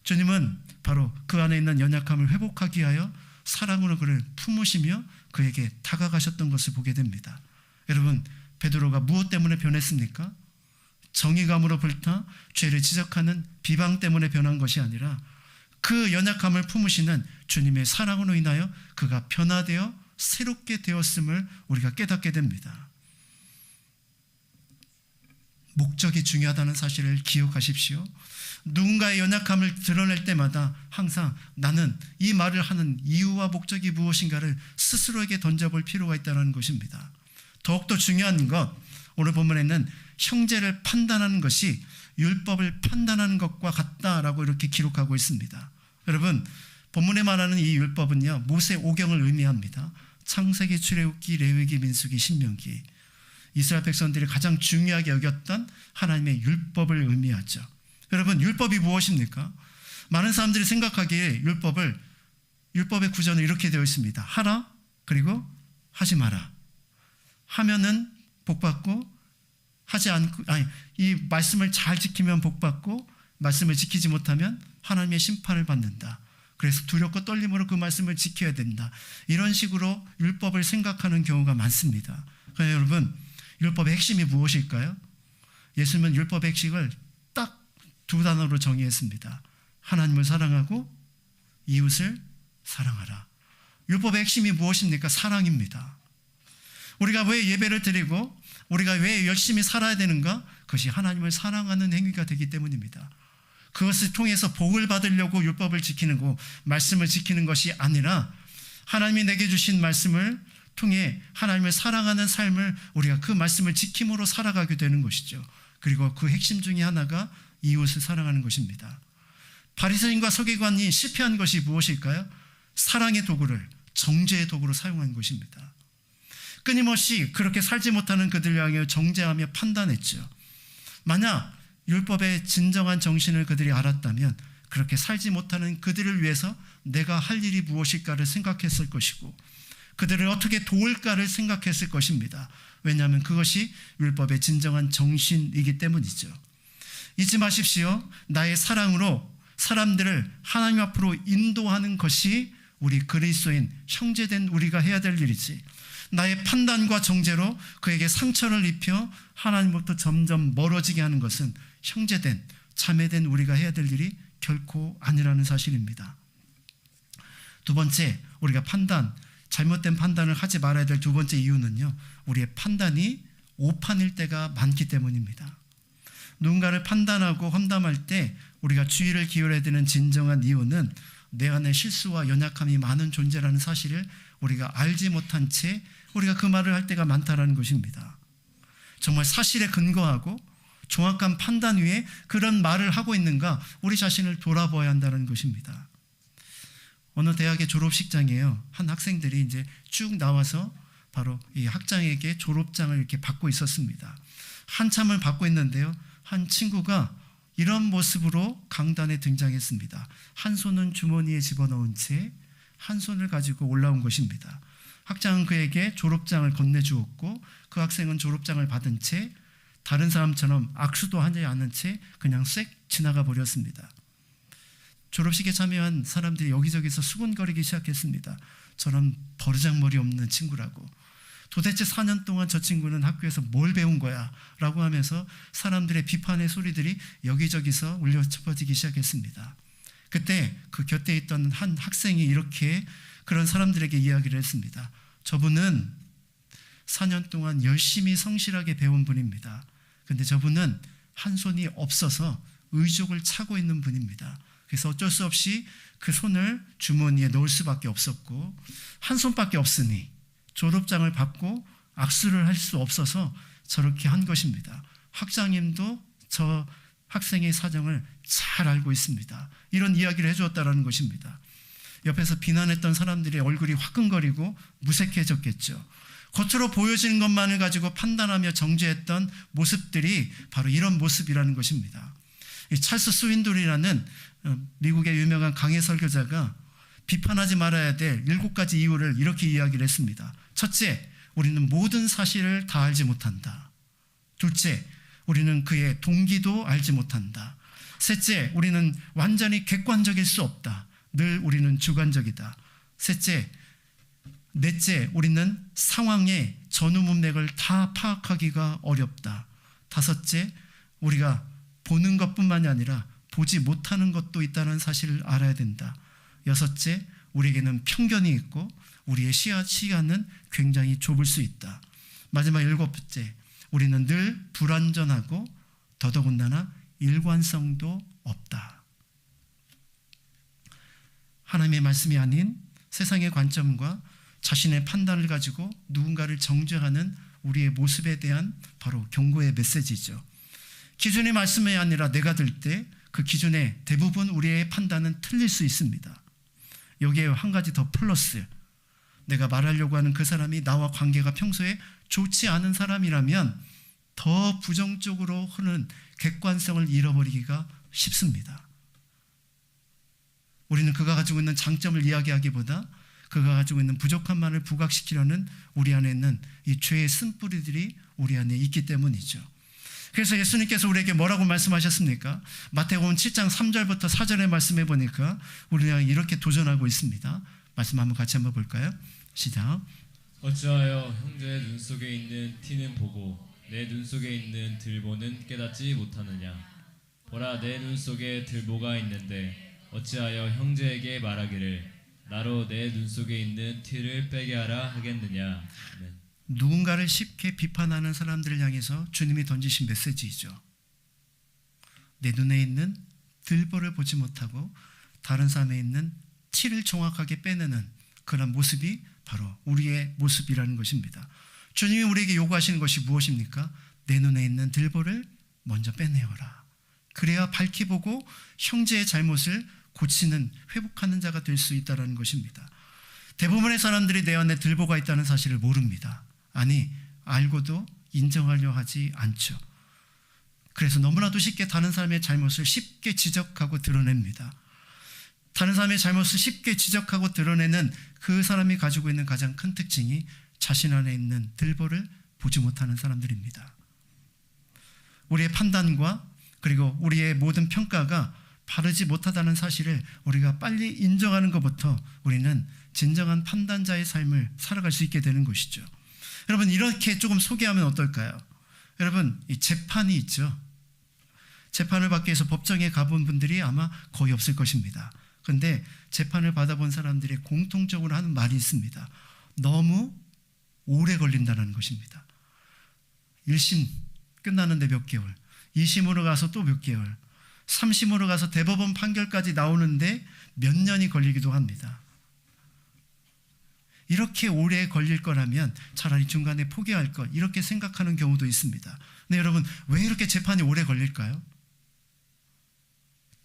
주님은 바로 그 안에 있는 연약함을 회복하기 위하여 사랑으로 그를 품으시며 그에게 다가가셨던 것을 보게 됩니다. 여러분, 베드로가 무엇 때문에 변했습니까? 정의감으로 불타 죄를 지적하는 비방 때문에 변한 것이 아니라 그 연약함을 품으시는 주님의 사랑으로 인하여 그가 변화되어 새롭게 되었음을 우리가 깨닫게 됩니다. 목적이 중요하다는 사실을 기억하십시오. 누군가의 연약함을 드러낼 때마다 항상 나는 이 말을 하는 이유와 목적이 무엇인가를 스스로에게 던져볼 필요가 있다는 것입니다. 더욱더 중요한 것, 오늘 본문에는 형제를 판단하는 것이 율법을 판단하는 것과 같다라고 이렇게 기록하고 있습니다. 여러분, 본문에 말하는 이 율법은요, 모세 오경을 의미합니다. 창세기, 출애굽기, 레위기, 민수기, 신명기, 이스라엘 백성들이 가장 중요하게 여겼던 하나님의 율법을 의미하죠. 여러분, 율법이 무엇입니까? 많은 사람들이 생각하기에 율법의 구조는 이렇게 되어 있습니다. 하라, 그리고 하지 마라. 하면은 복받고, 하지 않고, 이 말씀을 잘 지키면 복받고, 말씀을 지키지 못하면 하나님의 심판을 받는다. 그래서 두렵고 떨림으로 그 말씀을 지켜야 된다. 이런 식으로 율법을 생각하는 경우가 많습니다. 그러나 여러분, 율법의 핵심이 무엇일까요? 예수님은 율법의 핵심을 딱 두 단어로 정의했습니다. 하나님을 사랑하고 이웃을 사랑하라. 율법의 핵심이 무엇입니까? 사랑입니다. 우리가 왜 예배를 드리고 우리가 왜 열심히 살아야 되는가? 그것이 하나님을 사랑하는 행위가 되기 때문입니다. 그것을 통해서 복을 받으려고 율법을 지키는 거, 말씀을 지키는 것이 아니라 하나님이 내게 주신 말씀을 통해 하나님을 사랑하는 삶을 우리가 그 말씀을 지킴으로 살아가게 되는 것이죠. 그리고 그 핵심 중에 하나가 이웃을 사랑하는 것입니다. 바리새인과 서기관이 실패한 것이 무엇일까요? 사랑의 도구를 정죄의 도구로 사용한 것입니다. 끊임없이 그렇게 살지 못하는 그들을 향해 정죄하며 판단했죠. 만약 율법의 진정한 정신을 그들이 알았다면 그렇게 살지 못하는 그들을 위해서 내가 할 일이 무엇일까를 생각했을 것이고 그들을 어떻게 도울까를 생각했을 것입니다. 왜냐하면 그것이 율법의 진정한 정신이기 때문이죠. 잊지 마십시오. 나의 사랑으로 사람들을 하나님 앞으로 인도하는 것이 우리 그리스도인 형제된 우리가 해야 될 일이지, 나의 판단과 정죄로 그에게 상처를 입혀 하나님부터 점점 멀어지게 하는 것은 형제된 자매된 우리가 해야 될 일이 결코 아니라는 사실입니다. 두 번째, 우리가 잘못된 판단을 하지 말아야 될 두 번째 이유는요, 우리의 판단이 오판일 때가 많기 때문입니다. 누군가를 판단하고 험담할 때 우리가 주의를 기울여야 되는 진정한 이유는 내 안에 실수와 연약함이 많은 존재라는 사실을 우리가 알지 못한 채 우리가 그 말을 할 때가 많다는 것입니다. 정말 사실에 근거하고 정확한 판단 위에 그런 말을 하고 있는가, 우리 자신을 돌아봐야 한다는 것입니다. 어느 대학의 졸업식장이에요. 한 학생들이 이제 쭉 나와서 바로 이 학장에게 졸업장을 이렇게 받고 있었습니다. 한참을 받고 있는데요, 한 친구가 이런 모습으로 강단에 등장했습니다. 한 손은 주머니에 집어넣은 채 한 손을 가지고 올라온 것입니다. 학장은 그에게 졸업장을 건네주었고 그 학생은 졸업장을 받은 채 다른 사람처럼 악수도 하지 않은 채 그냥 쌔 지나가 버렸습니다. 졸업식에 참여한 사람들이 여기저기서 수군거리기 시작했습니다. 저런 버르장머리 없는 친구라고. 도대체 4년 동안 저 친구는 학교에서 뭘 배운 거야? 라고 하면서 사람들의 비판의 소리들이 여기저기서 울려 퍼지기 시작했습니다. 그때 그 곁에 있던 한 학생이 이렇게 그런 사람들에게 이야기를 했습니다. 저분은 4년 동안 열심히 성실하게 배운 분입니다. 근데 저분은 한 손이 없어서 의족을 차고 있는 분입니다. 그래서 어쩔 수 없이 그 손을 주머니에 넣을 수밖에 없었고 한 손밖에 없으니 졸업장을 받고 악수를 할 수 없어서 저렇게 한 것입니다. 학장님도 저 학생의 사정을 잘 알고 있습니다. 이런 이야기를 해주었다는 것입니다. 옆에서 비난했던 사람들의 얼굴이 화끈거리고 무색해졌겠죠. 겉으로 보여지는 것만을 가지고 판단하며 정죄했던 모습들이 바로 이런 모습이라는 것입니다. 찰스 스윈돌이라는 미국의 유명한 강해 설교자가 비판하지 말아야 될 7가지 이유를 이렇게 이야기를 했습니다. 첫째, 우리는 모든 사실을 다 알지 못한다. 둘째, 우리는 그의 동기도 알지 못한다. 셋째, 우리는 완전히 객관적일 수 없다. 늘 우리는 주관적이다. 넷째, 우리는 상황의 전후 문맥을 다 파악하기가 어렵다. 다섯째, 우리가 보는 것뿐만이 아니라 보지 못하는 것도 있다는 사실을 알아야 된다. 여섯째, 우리에게는 편견이 있고 우리의 시야는 굉장히 좁을 수 있다. 마지막 일곱째, 우리는 늘 불완전하고 더더군다나 일관성도 없다. 하나님의 말씀이 아닌 세상의 관점과 자신의 판단을 가지고 누군가를 정죄하는 우리의 모습에 대한 바로 경고의 메시지죠. 기준의 말씀이 아니라 내가 들 때 그 기준에 대부분 우리의 판단은 틀릴 수 있습니다. 여기에 한 가지 더 플러스, 내가 말하려고 하는 그 사람이 나와 관계가 평소에 좋지 않은 사람이라면 더 부정적으로 흐르는 객관성을 잃어버리기가 쉽습니다. 우리는 그가 가지고 있는 장점을 이야기하기보다 그가 가지고 있는 부족함만을 부각시키려는 우리 안에 있는 이 죄의 쓴뿌리들이 우리 안에 있기 때문이죠. 그래서 예수님께서 우리에게 뭐라고 말씀하셨습니까? 마태복음 7장 3절부터 4절에 말씀해 보니까 우리가 이렇게 도전하고 있습니다. 말씀 한번 같이 한번 볼까요? 시작. 어찌하여 형제의 눈 속에 있는 티는 보고 내 눈 속에 있는 들보는 깨닫지 못하느냐? 보라, 내 눈 속에 들보가 있는데 어찌하여 형제에게 말하기를 나로 내 눈 속에 있는 티를 빼게 하라 하겠느냐? 아멘. 누군가를 쉽게 비판하는 사람들을 향해서 주님이 던지신 메시지이죠. 내 눈에 있는 들보를 보지 못하고 다른 사람에 있는 티를 정확하게 빼내는 그런 모습이 바로 우리의 모습이라는 것입니다. 주님이 우리에게 요구하시는 것이 무엇입니까? 내 눈에 있는 들보를 먼저 빼내어라. 그래야 밝히 보고 형제의 잘못을 고치는, 회복하는 자가 될 수 있다는 것입니다. 대부분의 사람들이 내 안에 들보가 있다는 사실을 모릅니다. 아니, 알고도 인정하려 하지 않죠. 그래서 너무나도 쉽게 다른 사람의 잘못을 쉽게 지적하고 드러냅니다. 다른 사람의 잘못을 쉽게 지적하고 드러내는 그 사람이 가지고 있는 가장 큰 특징이 자신 안에 있는 들보를 보지 못하는 사람들입니다. 우리의 판단과 그리고 우리의 모든 평가가 바르지 못하다는 사실을 우리가 빨리 인정하는 것부터 우리는 진정한 판단자의 삶을 살아갈 수 있게 되는 것이죠. 여러분, 이렇게 조금 소개하면 어떨까요? 여러분, 이 재판이 있죠. 재판을 받기 위해서 법정에 가본 분들이 아마 거의 없을 것입니다. 그런데 재판을 받아본 사람들이 공통적으로 하는 말이 있습니다. 너무 오래 걸린다는 것입니다. 1심 끝나는데 몇 개월, 2심으로 가서 또 몇 개월, 3심으로 가서 대법원 판결까지 나오는데 몇 년이 걸리기도 합니다. 이렇게 오래 걸릴 거라면 차라리 중간에 포기할 것, 이렇게 생각하는 경우도 있습니다. 근데 여러분, 왜 이렇게 재판이 오래 걸릴까요?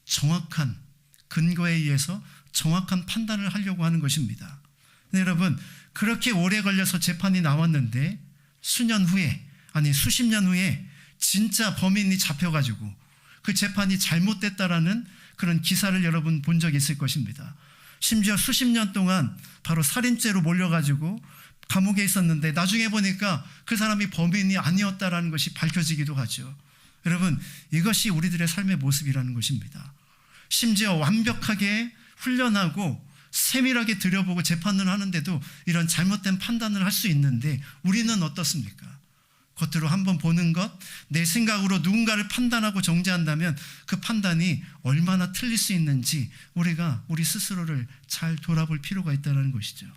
정확한 근거에 의해서 정확한 판단을 하려고 하는 것입니다. 근데 여러분, 그렇게 오래 걸려서 재판이 나왔는데 수년 후에, 아니 수십 년 후에 진짜 범인이 잡혀가지고 그 재판이 잘못됐다라는 그런 기사를 여러분 본 적이 있을 것입니다. 심지어 수십 년 동안 바로 살인죄로 몰려가지고 감옥에 있었는데 나중에 보니까 그 사람이 범인이 아니었다라는 것이 밝혀지기도 하죠. 여러분, 이것이 우리들의 삶의 모습이라는 것입니다. 심지어 완벽하게 훈련하고 세밀하게 들여보고 재판을 하는데도 이런 잘못된 판단을 할 수 있는데 우리는 어떻습니까? 겉으로 한번 보는 것, 내 생각으로 누군가를 판단하고 정죄한다면 그 판단이 얼마나 틀릴 수 있는지 우리가 우리 스스로를 잘 돌아볼 필요가 있다는 것이죠.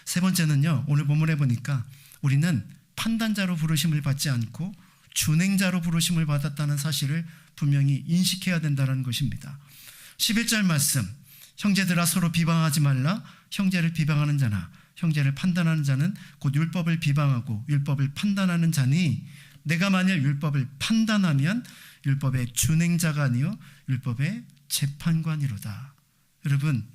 세 번째는요, 오늘 본문에 보니까 우리는 판단자로 부르심을 받지 않고 준행자로 부르심을 받았다는 사실을 분명히 인식해야 된다는 것입니다. 11절 말씀, 형제들아 서로 비방하지 말라. 형제를 비방하는 자나 형제를 판단하는 자는 곧 율법을 비방하고 율법을 판단하는 자니 내가 만일 율법을 판단하면 율법의 준행자가 아니요 율법의 재판관이로다. 여러분,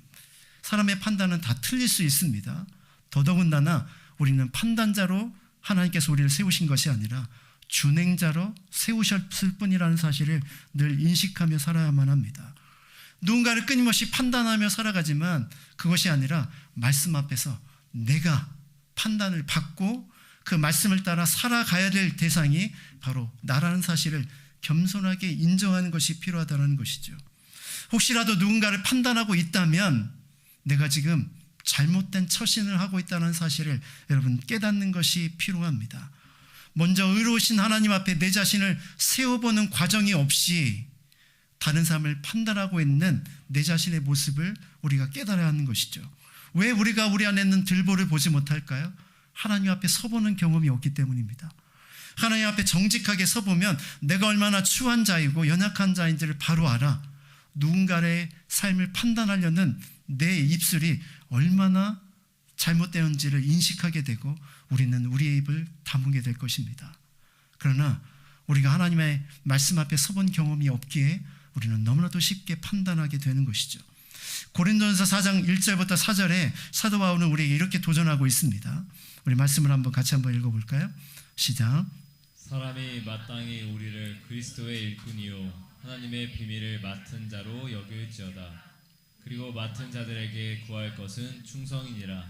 사람의 판단은 다 틀릴 수 있습니다. 더더군다나 우리는 판단자로 하나님께서 우리를 세우신 것이 아니라 준행자로 세우셨을 뿐이라는 사실을 늘 인식하며 살아야만 합니다. 누군가를 끊임없이 판단하며 살아가지만 그것이 아니라 말씀 앞에서 내가 판단을 받고 그 말씀을 따라 살아가야 될 대상이 바로 나라는 사실을 겸손하게 인정하는 것이 필요하다는 것이죠. 혹시라도 누군가를 판단하고 있다면 내가 지금 잘못된 처신을 하고 있다는 사실을 여러분 깨닫는 것이 필요합니다. 먼저 의로우신 하나님 앞에 내 자신을 세워보는 과정이 없이 다른 사람을 판단하고 있는 내 자신의 모습을 우리가 깨달아야 하는 것이죠. 왜 우리가 우리 안에 있는 들보를 보지 못할까요? 하나님 앞에 서보는 경험이 없기 때문입니다. 하나님 앞에 정직하게 서보면 내가 얼마나 추한 자이고 연약한 자인지를 바로 알아. 누군가의 삶을 판단하려는 내 입술이 얼마나 잘못되었는지를 인식하게 되고 우리는 우리의 입을 다물게 될 것입니다. 그러나 우리가 하나님의 말씀 앞에 서본 경험이 없기에 우리는 너무나도 쉽게 판단하게 되는 것이죠. 고린도전서 4장 1절부터 4절에 사도 바울은 우리에게 이렇게 도전하고 있습니다. 우리 말씀을 같이 한번 읽어볼까요? 시작. 사람이 마땅히 우리를 그리스도의 일꾼이요 하나님의 비밀을 맡은 자로 여길지어다. 그리고 맡은 자들에게 구할 것은 충성이니라.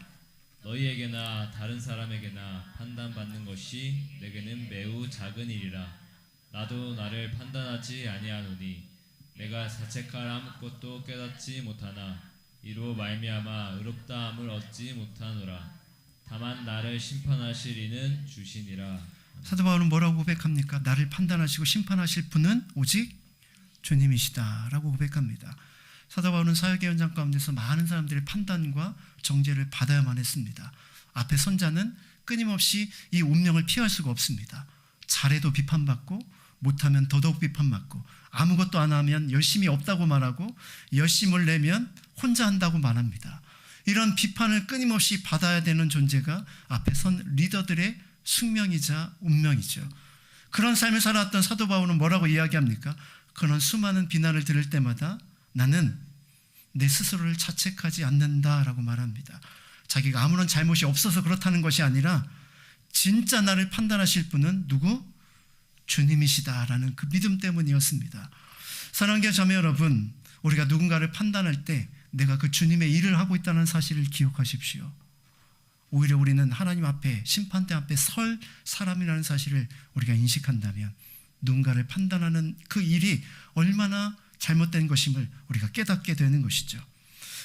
너희에게나 다른 사람에게나 판단받는 것이 내게는 매우 작은 일이라. 나도 나를 판단하지 아니하노니 내가 자책할 아무것도 깨닫지 못하나 이로 말미암아 의롭다함을 얻지 못하노라. 다만 나를 심판하실 이는 주시니라. 사도 바울은 뭐라고 고백합니까? 나를 판단하시고 심판하실 분은 오직 주님이시다라고 고백합니다. 사도 바울은 사역의 현장 가운데서 많은 사람들의 판단과 정죄를 받아야만 했습니다. 앞에 선 자는 끊임없이 이 운명을 피할 수가 없습니다. 잘해도 비판받고 못하면 더더욱 비판받고 아무것도 안 하면 열심히 없다고 말하고 열심을 내면 혼자 한다고 말합니다. 이런 비판을 끊임없이 받아야 되는 존재가 앞에 선 리더들의 숙명이자 운명이죠. 그런 삶을 살아왔던 사도 바울은 뭐라고 이야기합니까? 그런 수많은 비난을 들을 때마다 나는 내 스스로를 자책하지 않는다라고 말합니다. 자기가 아무런 잘못이 없어서 그렇다는 것이 아니라 진짜 나를 판단하실 분은 누구? 주님이시다라는 그 믿음 때문이었습니다. 사랑하는 자매 여러분, 우리가 누군가를 판단할 때 내가 그 주님의 일을 하고 있다는 사실을 기억하십시오. 오히려 우리는 하나님 앞에 심판대 앞에 설 사람이라는 사실을 우리가 인식한다면 누군가를 판단하는 그 일이 얼마나 잘못된 것임을 우리가 깨닫게 되는 것이죠.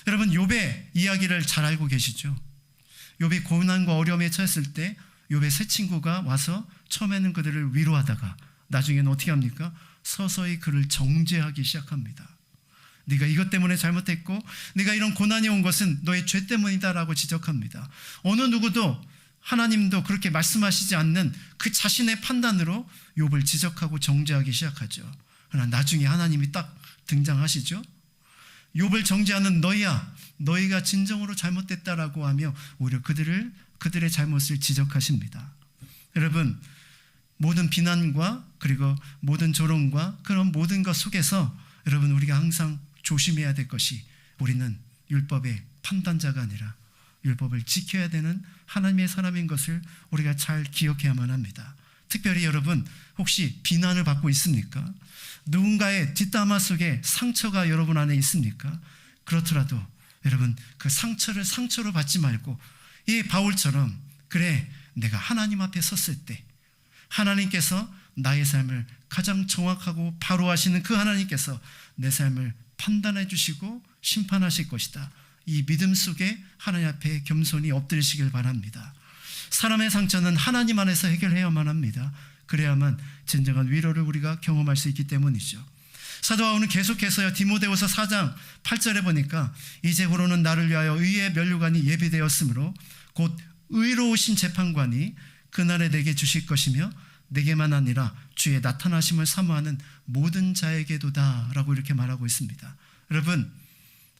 여러분, 욥의 이야기를 잘 알고 계시죠? 욥이 고난과 어려움에 처했을 때 욥의 세 친구가 와서 처음에는 그들을 위로하다가 나중에는 어떻게 합니까? 서서히 그를 정죄하기 시작합니다. 네가 이것 때문에 잘못했고 네가 이런 고난이 온 것은 너의 죄 때문이다라고 지적합니다. 어느 누구도 하나님도 그렇게 말씀하시지 않는 그 자신의 판단으로 욥을 지적하고 정죄하기 시작하죠. 그러나 나중에 하나님이 딱 등장하시죠. 욥을 정죄하는 너희야, 너희가 진정으로 잘못됐다라고 하며 오히려 그들의 잘못을 지적하십니다. 여러분, 모든 비난과 그리고 모든 조롱과 그런 모든 것 속에서 여러분, 우리가 항상 조심해야 될 것이 우리는 율법의 판단자가 아니라 율법을 지켜야 되는 하나님의 사람인 것을 우리가 잘 기억해야만 합니다. 특별히 여러분, 혹시 비난을 받고 있습니까? 누군가의 뒷담화 속에 상처가 여러분 안에 있습니까? 그렇더라도 여러분, 그 상처를 상처로 받지 말고 이 바울처럼, 그래, 내가 하나님 앞에 섰을 때 하나님께서 나의 삶을 가장 정확하고 바로 하시는 그 하나님께서 내 삶을 판단해 주시고 심판하실 것이다. 이 믿음 속에 하나님 앞에 겸손히 엎드리시길 바랍니다. 사람의 상처는 하나님 안에서 해결해야만 합니다. 그래야만 진정한 위로를 우리가 경험할 수 있기 때문이죠. 사도 바울은 계속해서요, 디모데후서 4장 8절에 보니까 이제후로는 나를 위하여 의의 면류관이 예비되었으므로 곧 의로우신 재판관이 그날에 내게 주실 것이며 내게만 아니라 주의 나타나심을 사모하는 모든 자에게도다 라고 이렇게 말하고 있습니다. 여러분,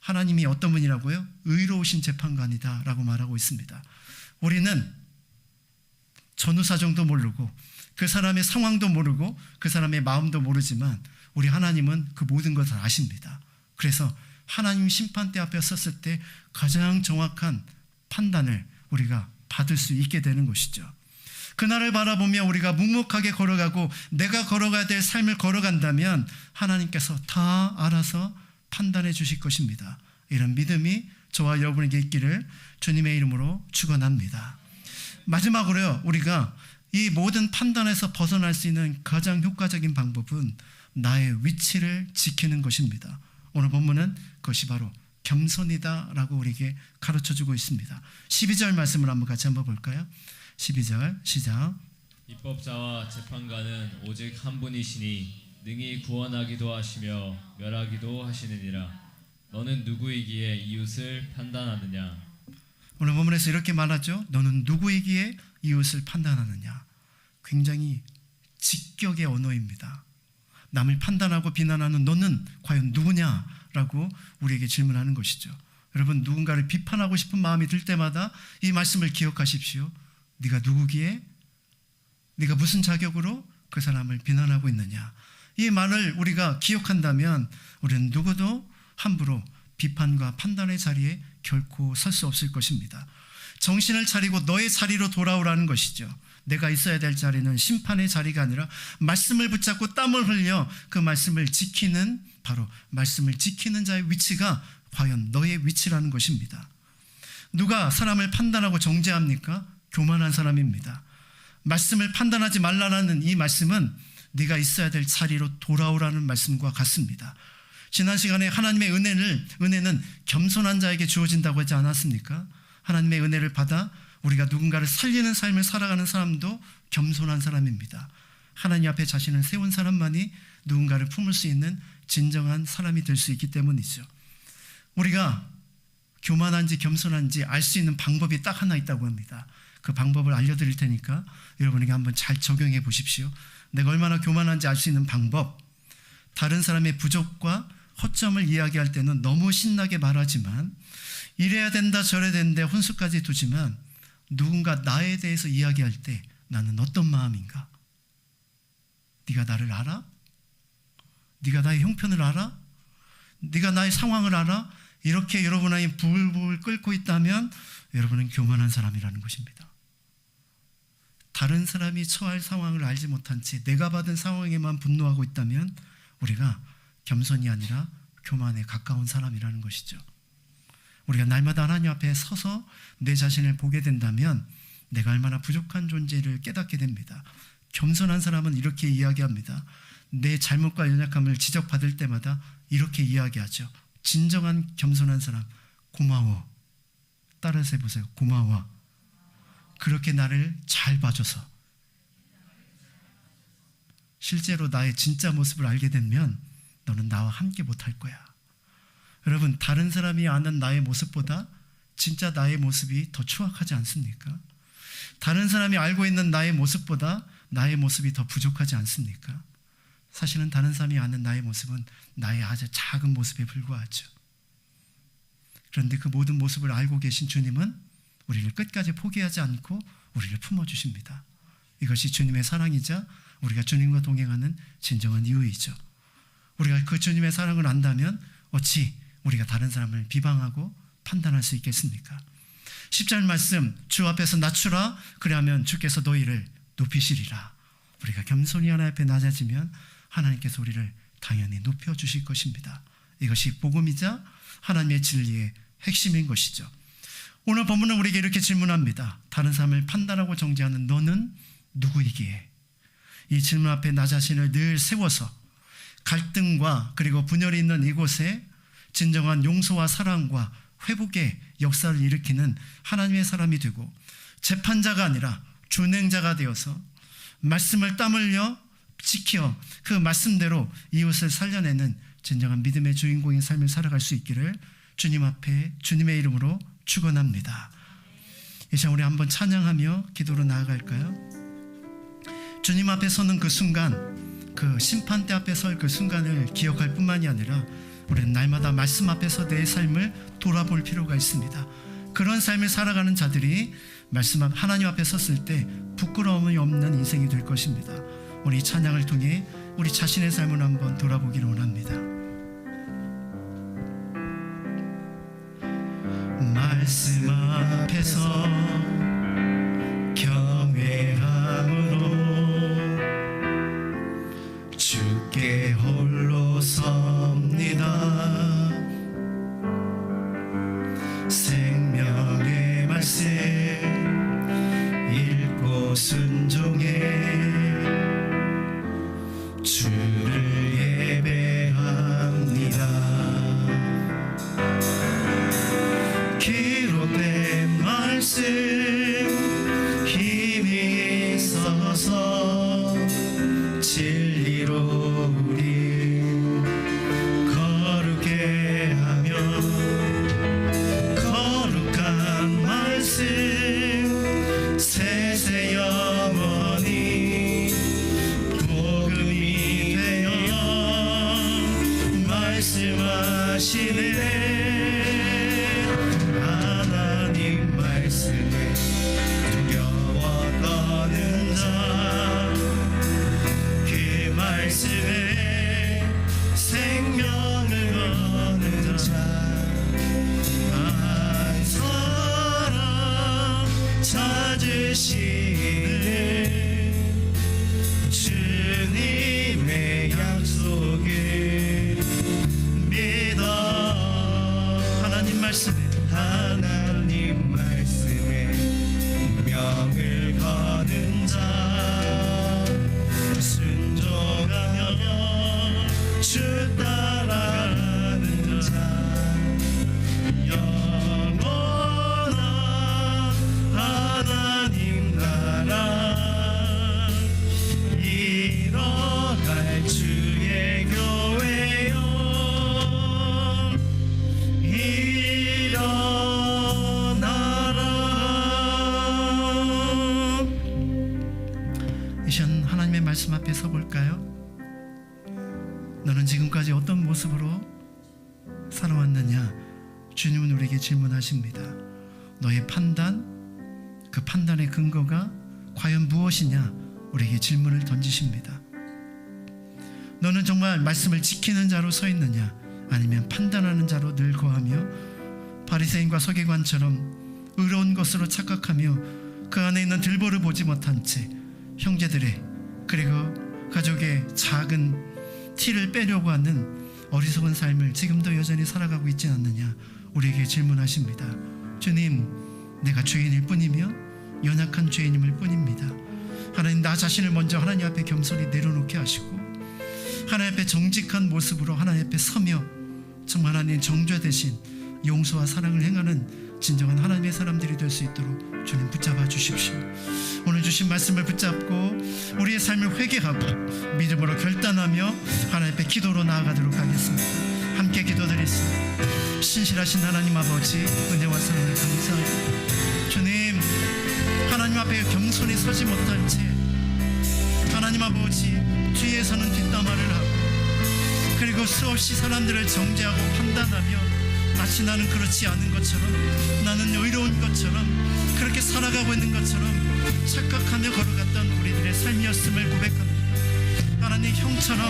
하나님이 어떤 분이라고요? 의로우신 재판관이다 라고 말하고 있습니다. 우리는 전후사정도 모르고 그 사람의 상황도 모르고 그 사람의 마음도 모르지만 우리 하나님은 그 모든 것을 아십니다. 그래서 하나님 심판대 앞에 섰을 때 가장 정확한 판단을 우리가 받을 수 있게 되는 것이죠. 그날을 바라보며 우리가 묵묵하게 걸어가고 내가 걸어가야 될 삶을 걸어간다면 하나님께서 다 알아서 판단해 주실 것입니다. 이런 믿음이 저와 여러분에게 있기를 주님의 이름으로 축원합니다. 마지막으로요, 우리가 이 모든 판단에서 벗어날 수 있는 가장 효과적인 방법은 나의 위치를 지키는 것입니다. 오늘 본문은 그것이 바로 겸손이다라고 우리에게 가르쳐주고 있습니다. 12절 말씀을 같이 한번 볼까요? 12절 시작. 입법자와 재판관은 오직 한 분이시니 능히 구원하기도 하시며 멸하기도 하시느니라. 너는 누구이기에 이웃을 판단하느냐? 오늘 본문에서 이렇게 말하죠. 너는 누구이기에 이웃을 판단하느냐. 굉장히 직격의 언어입니다. 남을 판단하고 비난하는 너는 과연 누구냐라고 우리에게 질문하는 것이죠. 여러분, 누군가를 비판하고 싶은 마음이 들 때마다 이 말씀을 기억하십시오. 네가 누구기에, 네가 무슨 자격으로 그 사람을 비난하고 있느냐. 이 말을 우리가 기억한다면 우리는 누구도 함부로 비판과 판단의 자리에 결코 설 수 없을 것입니다. 정신을 차리고 너의 자리로 돌아오라는 것이죠. 내가 있어야 될 자리는 심판의 자리가 아니라 말씀을 붙잡고 땀을 흘려 그 말씀을 지키는, 바로 말씀을 지키는 자의 위치가 과연 너의 위치라는 것입니다. 누가 사람을 판단하고 정죄합니까? 교만한 사람입니다. 말씀을 판단하지 말라는 이 말씀은 네가 있어야 될 자리로 돌아오라는 말씀과 같습니다. 지난 시간에 하나님의 은혜는 겸손한 자에게 주어진다고 하지 않았습니까? 하나님의 은혜를 받아 우리가 누군가를 살리는 삶을 살아가는 사람도 겸손한 사람입니다. 하나님 앞에 자신을 세운 사람만이 누군가를 품을 수 있는 진정한 사람이 될 수 있기 때문이죠. 우리가 교만한지 겸손한지 알 수 있는 방법이 딱 하나 있다고 합니다. 그 방법을 알려드릴 테니까 여러분에게 한번 잘 적용해 보십시오. 내가 얼마나 교만한지 알 수 있는 방법. 다른 사람의 부족과 허점을 이야기할 때는 너무 신나게 말하지만, 이래야 된다 저래야 된다 혼수까지 두지만, 누군가 나에 대해서 이야기할 때 나는 어떤 마음인가? 네가 나를 알아? 네가 나의 형편을 알아? 네가 나의 상황을 알아? 이렇게 여러분 안에 부글부글 끓고 있다면 여러분은 교만한 사람이라는 것입니다. 다른 사람이 처할 상황을 알지 못한 채 내가 받은 상황에만 분노하고 있다면 우리가 겸손이 아니라 교만에 가까운 사람이라는 것이죠. 우리가 날마다 하나님 앞에 서서 내 자신을 보게 된다면 내가 얼마나 부족한 존재를 깨닫게 됩니다. 겸손한 사람은 이렇게 이야기합니다. 내 잘못과 연약함을 지적받을 때마다 이렇게 이야기하죠. 진정한 겸손한 사람, 고마워. 따라서 해보세요. 고마워. 그렇게 나를 잘 봐줘서. 실제로 나의 진짜 모습을 알게 되면 너는 나와 함께 못할 거야. 여러분, 다른 사람이 아는 나의 모습보다 진짜 나의 모습이 더 추악하지 않습니까? 다른 사람이 알고 있는 나의 모습보다 나의 모습이 더 부족하지 않습니까? 사실은 다른 사람이 아는 나의 모습은 나의 아주 작은 모습에 불과하죠. 그런데 그 모든 모습을 알고 계신 주님은 우리를 끝까지 포기하지 않고 우리를 품어주십니다. 이것이 주님의 사랑이자 우리가 주님과 동행하는 진정한 이유이죠. 우리가 그 주님의 사랑을 안다면 어찌 우리가 다른 사람을 비방하고 판단할 수 있겠습니까? 10절 말씀, 주 앞에서 낮추라. 그리하면 주께서 너희를 높이시리라. 우리가 겸손히 하나님 앞에 낮아지면 하나님께서 우리를 당연히 높여주실 것입니다. 이것이 복음이자 하나님의 진리의 핵심인 것이죠. 오늘 본문은 우리에게 이렇게 질문합니다. 다른 사람을 판단하고 정죄하는 너는 누구이기에? 이 질문 앞에 나 자신을 늘 세워서 갈등과 그리고 분열이 있는 이곳에 진정한 용서와 사랑과 회복의 역사를 일으키는 하나님의 사람이 되고, 재판자가 아니라 준행자가 되어서 말씀을 땀 흘려 지켜 그 말씀대로 이웃을 살려내는 진정한 믿음의 주인공의 삶을 살아갈 수 있기를 주님 앞에 주님의 이름으로 축원합니다. 이 시간 우리 한번 찬양하며 기도로 나아갈까요? 주님 앞에 서는 그 순간, 그 심판대 앞에 설 그 순간을 기억할 뿐만이 아니라 우리는 날마다 말씀 앞에서 내 삶을 돌아볼 필요가 있습니다. 그런 삶을 살아가는 자들이 말씀 앞 하나님 앞에 섰을 때 부끄러움이 없는 인생이 될 것입니다. 우리 찬양을 통해 우리 자신의 삶을 한번 돌아보기를 원합니다. 말씀 앞에서 경외함으로 주께 홀로 섭니다. 생명의 말씀 읽고 순종해 주를 예배합니다. 기록된 말씀 하시네. 하나님 말씀에 두려워 떠는 자, 그 말씀에 생명을 거는 자, 한 사람 찾으시네. 주님의 약속을 믿어. 하나님 말씀에 하나님 말씀에 명을 거는 자, 순종하며 주 따라가는 자, 영원한 하나님 나라 이뤄갈 주의 교회요, 일어나라. 이 시간 하나님의 말씀 앞에 서볼까요? 너는 지금까지 어떤 모습으로 살아왔느냐? 주님은 우리에게 질문하십니다. 너의 판단, 그 판단의 근거가 과연 무엇이냐? 우리에게 질문을 던지십니다. 너는 정말 말씀을 지키는 자로 서 있느냐? 아니면 판단하는 자로 늘 거하며 바리새인과 서기관처럼 의로운 것으로 착각하며 그 안에 있는 들보를 보지 못한 채 형제들의 그리고 가족의 작은 티를 빼려고 하는 어리석은 삶을 지금도 여전히 살아가고 있지 않느냐? 우리에게 질문하십니다. 주님, 내가 죄인일 뿐이며 연약한 죄인임을 뿐입니다. 하나님, 나 자신을 먼저 하나님 앞에 겸손히 내려놓게 하시고 하나님 앞에 정직한 모습으로 하나님 앞에 서며 정말 하나님 정죄 대신 용서와 사랑을 행하는 진정한 하나님의 사람들이 될 수 있도록 주님 붙잡아 주십시오. 오늘 주신 말씀을 붙잡고 우리의 삶을 회개하고 믿음으로 결단하며 하나님 앞에 기도로 나아가도록 하겠습니다. 함께 기도드리겠습니다. 신실하신 하나님 아버지, 은혜와 사랑을 감사합니다. 주님, 하나님 앞에 겸손히 서지 못한 채 하나님 아버지 뒤에서는 뒷담화를 하고 그리고 수없이 사람들을 정죄하고 판단하며 마치 나는 그렇지 않은 것처럼, 나는 의로운 것처럼, 그렇게 살아가고 있는 것처럼 착각하며 걸어갔던 우리들의 삶이었음을 고백합니다. 하나님, 형처럼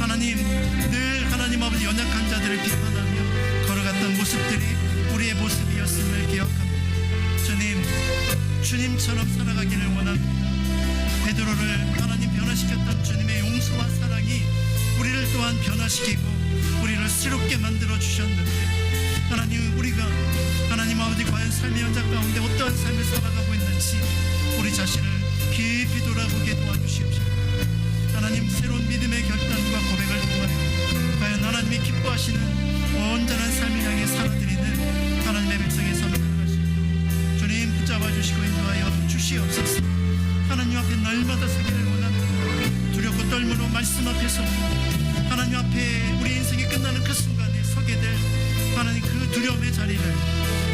하나님 늘 하나님 아버지 연약한 자들을 비판하며 걸어갔던 모습들이 우리의 모습이었음을 기억합니다. 주님, 주님처럼 살아가기를 원합니다. 베드로를 하나님 변화시켰던 주님의 용서와 사랑이 우리를 또한 변화시키고 우리를 새롭게 만들어 주셨는데, 하나님, 우리가 하나님 아버지 과연 삶의 현장 가운데 어떠한 삶을 살아가고 있는지 우리 자신을 깊이 돌아보게 도와주시옵소서. 하나님, 새로운 믿음의 결단과 고백을 통하여 과연 하나님이 기뻐하시는 온전한 삶을 향해 살아드리는 하나님의 백성의 삶을 살아갈 수 있도록 주님 붙잡아 주시고 인도하여 주시옵소서. 하나님 앞에 날마다 서기를 원합니다. 두렵고 떨므로 말씀 앞에 서고 하나님 앞에 우리 인생이 끝나는 그 순간에 서게 될 하나님 그 두려움의 자리를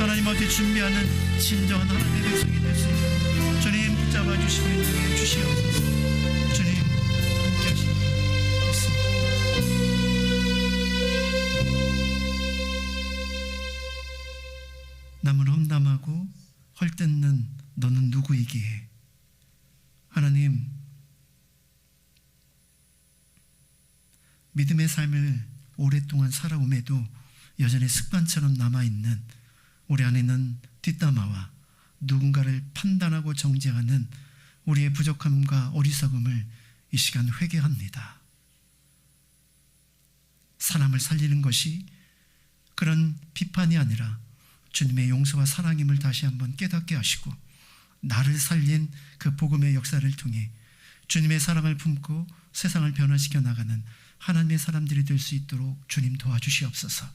하나님 앞에 준비하는 진정한 하나님의 백성이 될 수 있도록 주님 붙잡아 주시고 인도해 주시옵소서. 주님 함께 하시옵소서. 남을 험담하고 헐뜯는 너는 누구이기에? 하나님, 믿음의 삶을 오랫동안 살아옴에도 여전히 습관처럼 남아있는 우리 안에 있는 뒷담화와 누군가를 판단하고 정죄하는 우리의 부족함과 어리석음을 이 시간 회개합니다. 사람을 살리는 것이 그런 비판이 아니라 주님의 용서와 사랑임을 다시 한번 깨닫게 하시고 나를 살린 그 복음의 역사를 통해 주님의 사랑을 품고 세상을 변화시켜 나가는 하나님의 사람들이 될 수 있도록 주님 도와주시옵소서.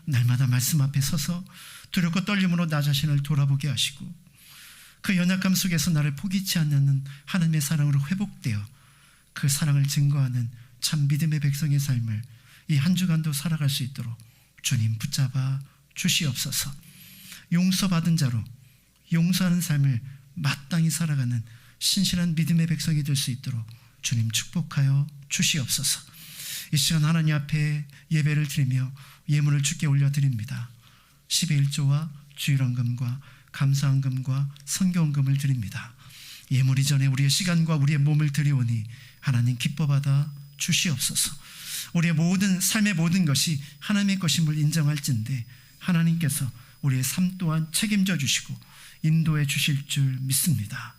날마다 말씀 앞에 서서 두렵고 떨림으로 나 자신을 돌아보게 하시고 그 연약함 속에서 나를 포기치 않는 하나님의 사랑으로 회복되어 그 사랑을 증거하는 참 믿음의 백성의 삶을 이 한 주간도 살아갈 수 있도록 주님 붙잡아 주시옵소서. 용서받은 자로 용서하는 삶을 마땅히 살아가는 신실한 믿음의 백성이 될 수 있도록 주님 축복하여 주시옵소서. 이 시간 하나님 앞에 예배를 드리며 예물을 주께 올려드립니다. 11조와 주일헌금과 감사헌금과 성경헌금을 드립니다. 예물 이전에 우리의 시간과 우리의 몸을 드리오니 하나님 기뻐받아 주시옵소서. 우리의 모든 삶의 모든 것이 하나님의 것임을 인정할진대 하나님께서 우리의 삶 또한 책임져 주시고 인도해 주실 줄 믿습니다.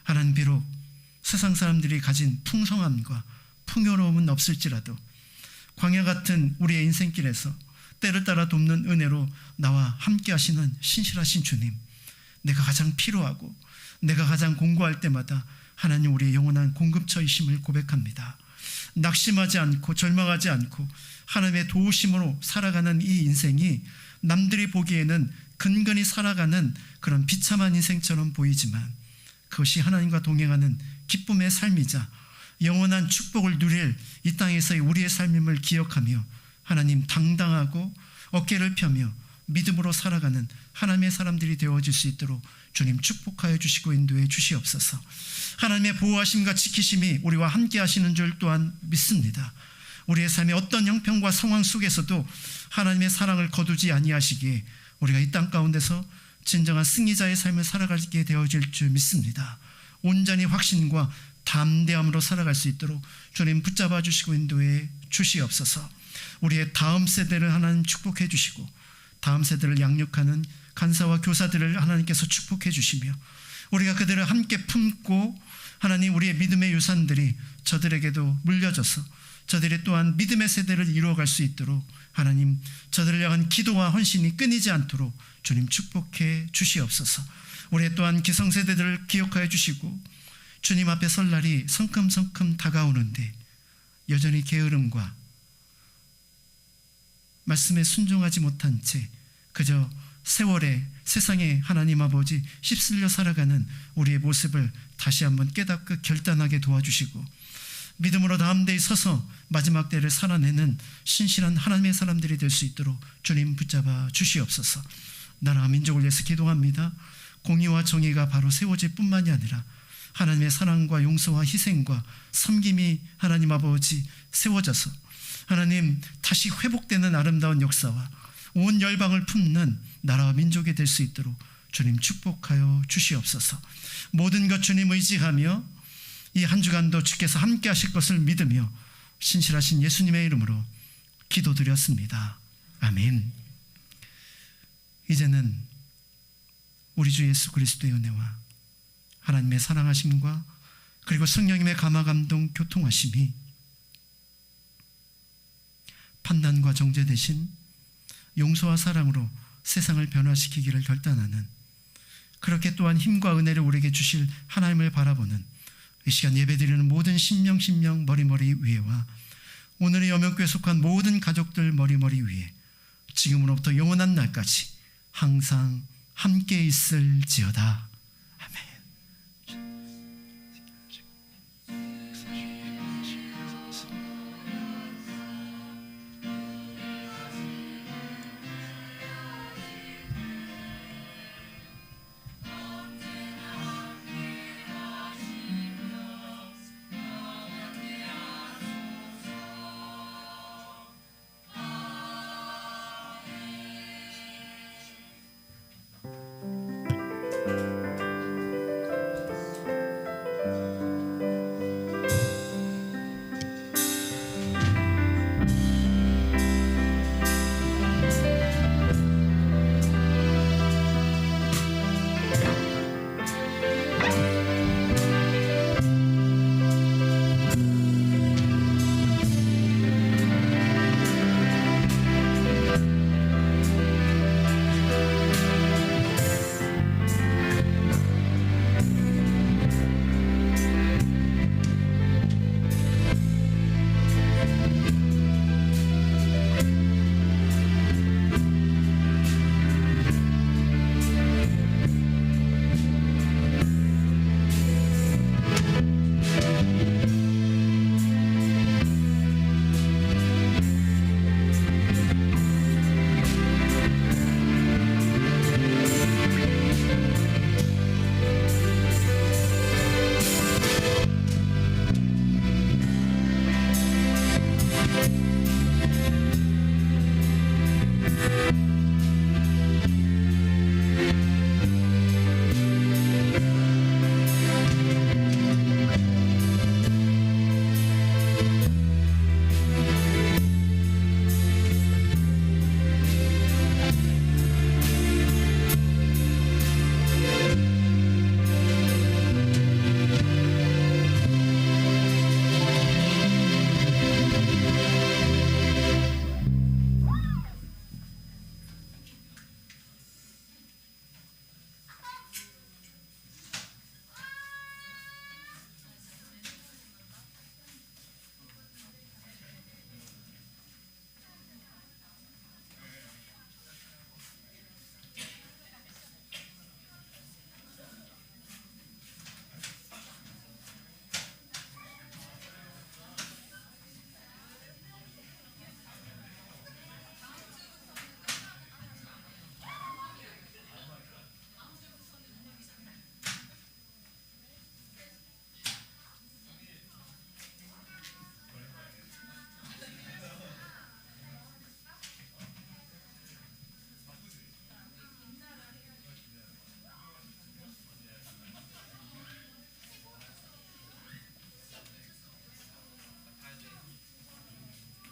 하나님, 비록 세상 사람들이 가진 풍성함과 풍요로움은 없을지라도 광야 같은 우리의 인생길에서 때를 따라 돕는 은혜로 나와 함께 하시는 신실하신 주님, 내가 가장 필요하고 내가 가장 공고할 때마다 하나님 우리의 영원한 공급처이심을 고백합니다. 낙심하지 않고 절망하지 않고 하나님의 도우심으로 살아가는 이 인생이 남들이 보기에는 근근히 살아가는 그런 비참한 인생처럼 보이지만 그것이 하나님과 동행하는 기쁨의 삶이자 영원한 축복을 누릴 이 땅에서의 우리의 삶임을 기억하며 하나님 당당하고 어깨를 펴며 믿음으로 살아가는 하나님의 사람들이 되어질 수 있도록 주님 축복하여 주시고 인도해 주시옵소서. 하나님의 보호하심과 지키심이 우리와 함께 하시는 줄 또한 믿습니다. 우리의 삶의 어떤 형편과 상황 속에서도 하나님의 사랑을 거두지 아니하시기에 우리가 이 땅 가운데서 진정한 승리자의 삶을 살아가게 되어질 줄 믿습니다. 온전히 확신과 담대함으로 살아갈 수 있도록 주님 붙잡아 주시고 인도해 주시옵소서. 우리의 다음 세대를 하나님 축복해 주시고 다음 세대를 양육하는 간사와 교사들을 하나님께서 축복해 주시며 우리가 그들을 함께 품고 하나님 우리의 믿음의 유산들이 저들에게도 물려져서 저들이 또한 믿음의 세대를 이루어갈 수 있도록 하나님 저들을 향한 기도와 헌신이 끊이지 않도록 주님 축복해 주시옵소서. 우리의 또한 기성세대들을 기억하여 주시고 주님 앞에 설 날이 성큼성큼 다가오는데 여전히 게으름과 말씀에 순종하지 못한 채 그저 세월에 세상에 하나님 아버지 휩쓸려 살아가는 우리의 모습을 다시 한번 깨닫고 결단하게 도와주시고 믿음으로 담대히 서서 마지막 때를 살아내는 신실한 하나님의 사람들이 될 수 있도록 주님 붙잡아 주시옵소서. 나라와 민족을 위해서 기도합니다. 공의와 정의가 바로 세워질 뿐만이 아니라 하나님의 사랑과 용서와 희생과 섬김이 하나님 아버지 세워져서 하나님 다시 회복되는 아름다운 역사와 온 열방을 품는 나라와 민족이 될 수 있도록 주님 축복하여 주시옵소서. 모든 것 주님 의지하며 이 한 주간도 주께서 함께 하실 것을 믿으며 신실하신 예수님의 이름으로 기도드렸습니다. 아멘. 이제는 우리 주 예수 그리스도의 은혜와 하나님의 사랑하심과 그리고 성령님의 감화감동 교통하심이 판단과 정죄 대신 용서와 사랑으로 세상을 변화시키기를 결단하는, 그렇게 또한 힘과 은혜를 우리에게 주실 하나님을 바라보는 이 시간 예배드리는 모든 신명 머리머리 위에와 오늘의 여명교회에 속한 모든 가족들 머리머리 위에 지금으로부터 영원한 날까지 항상 함께 있을지어다. 아멘. 주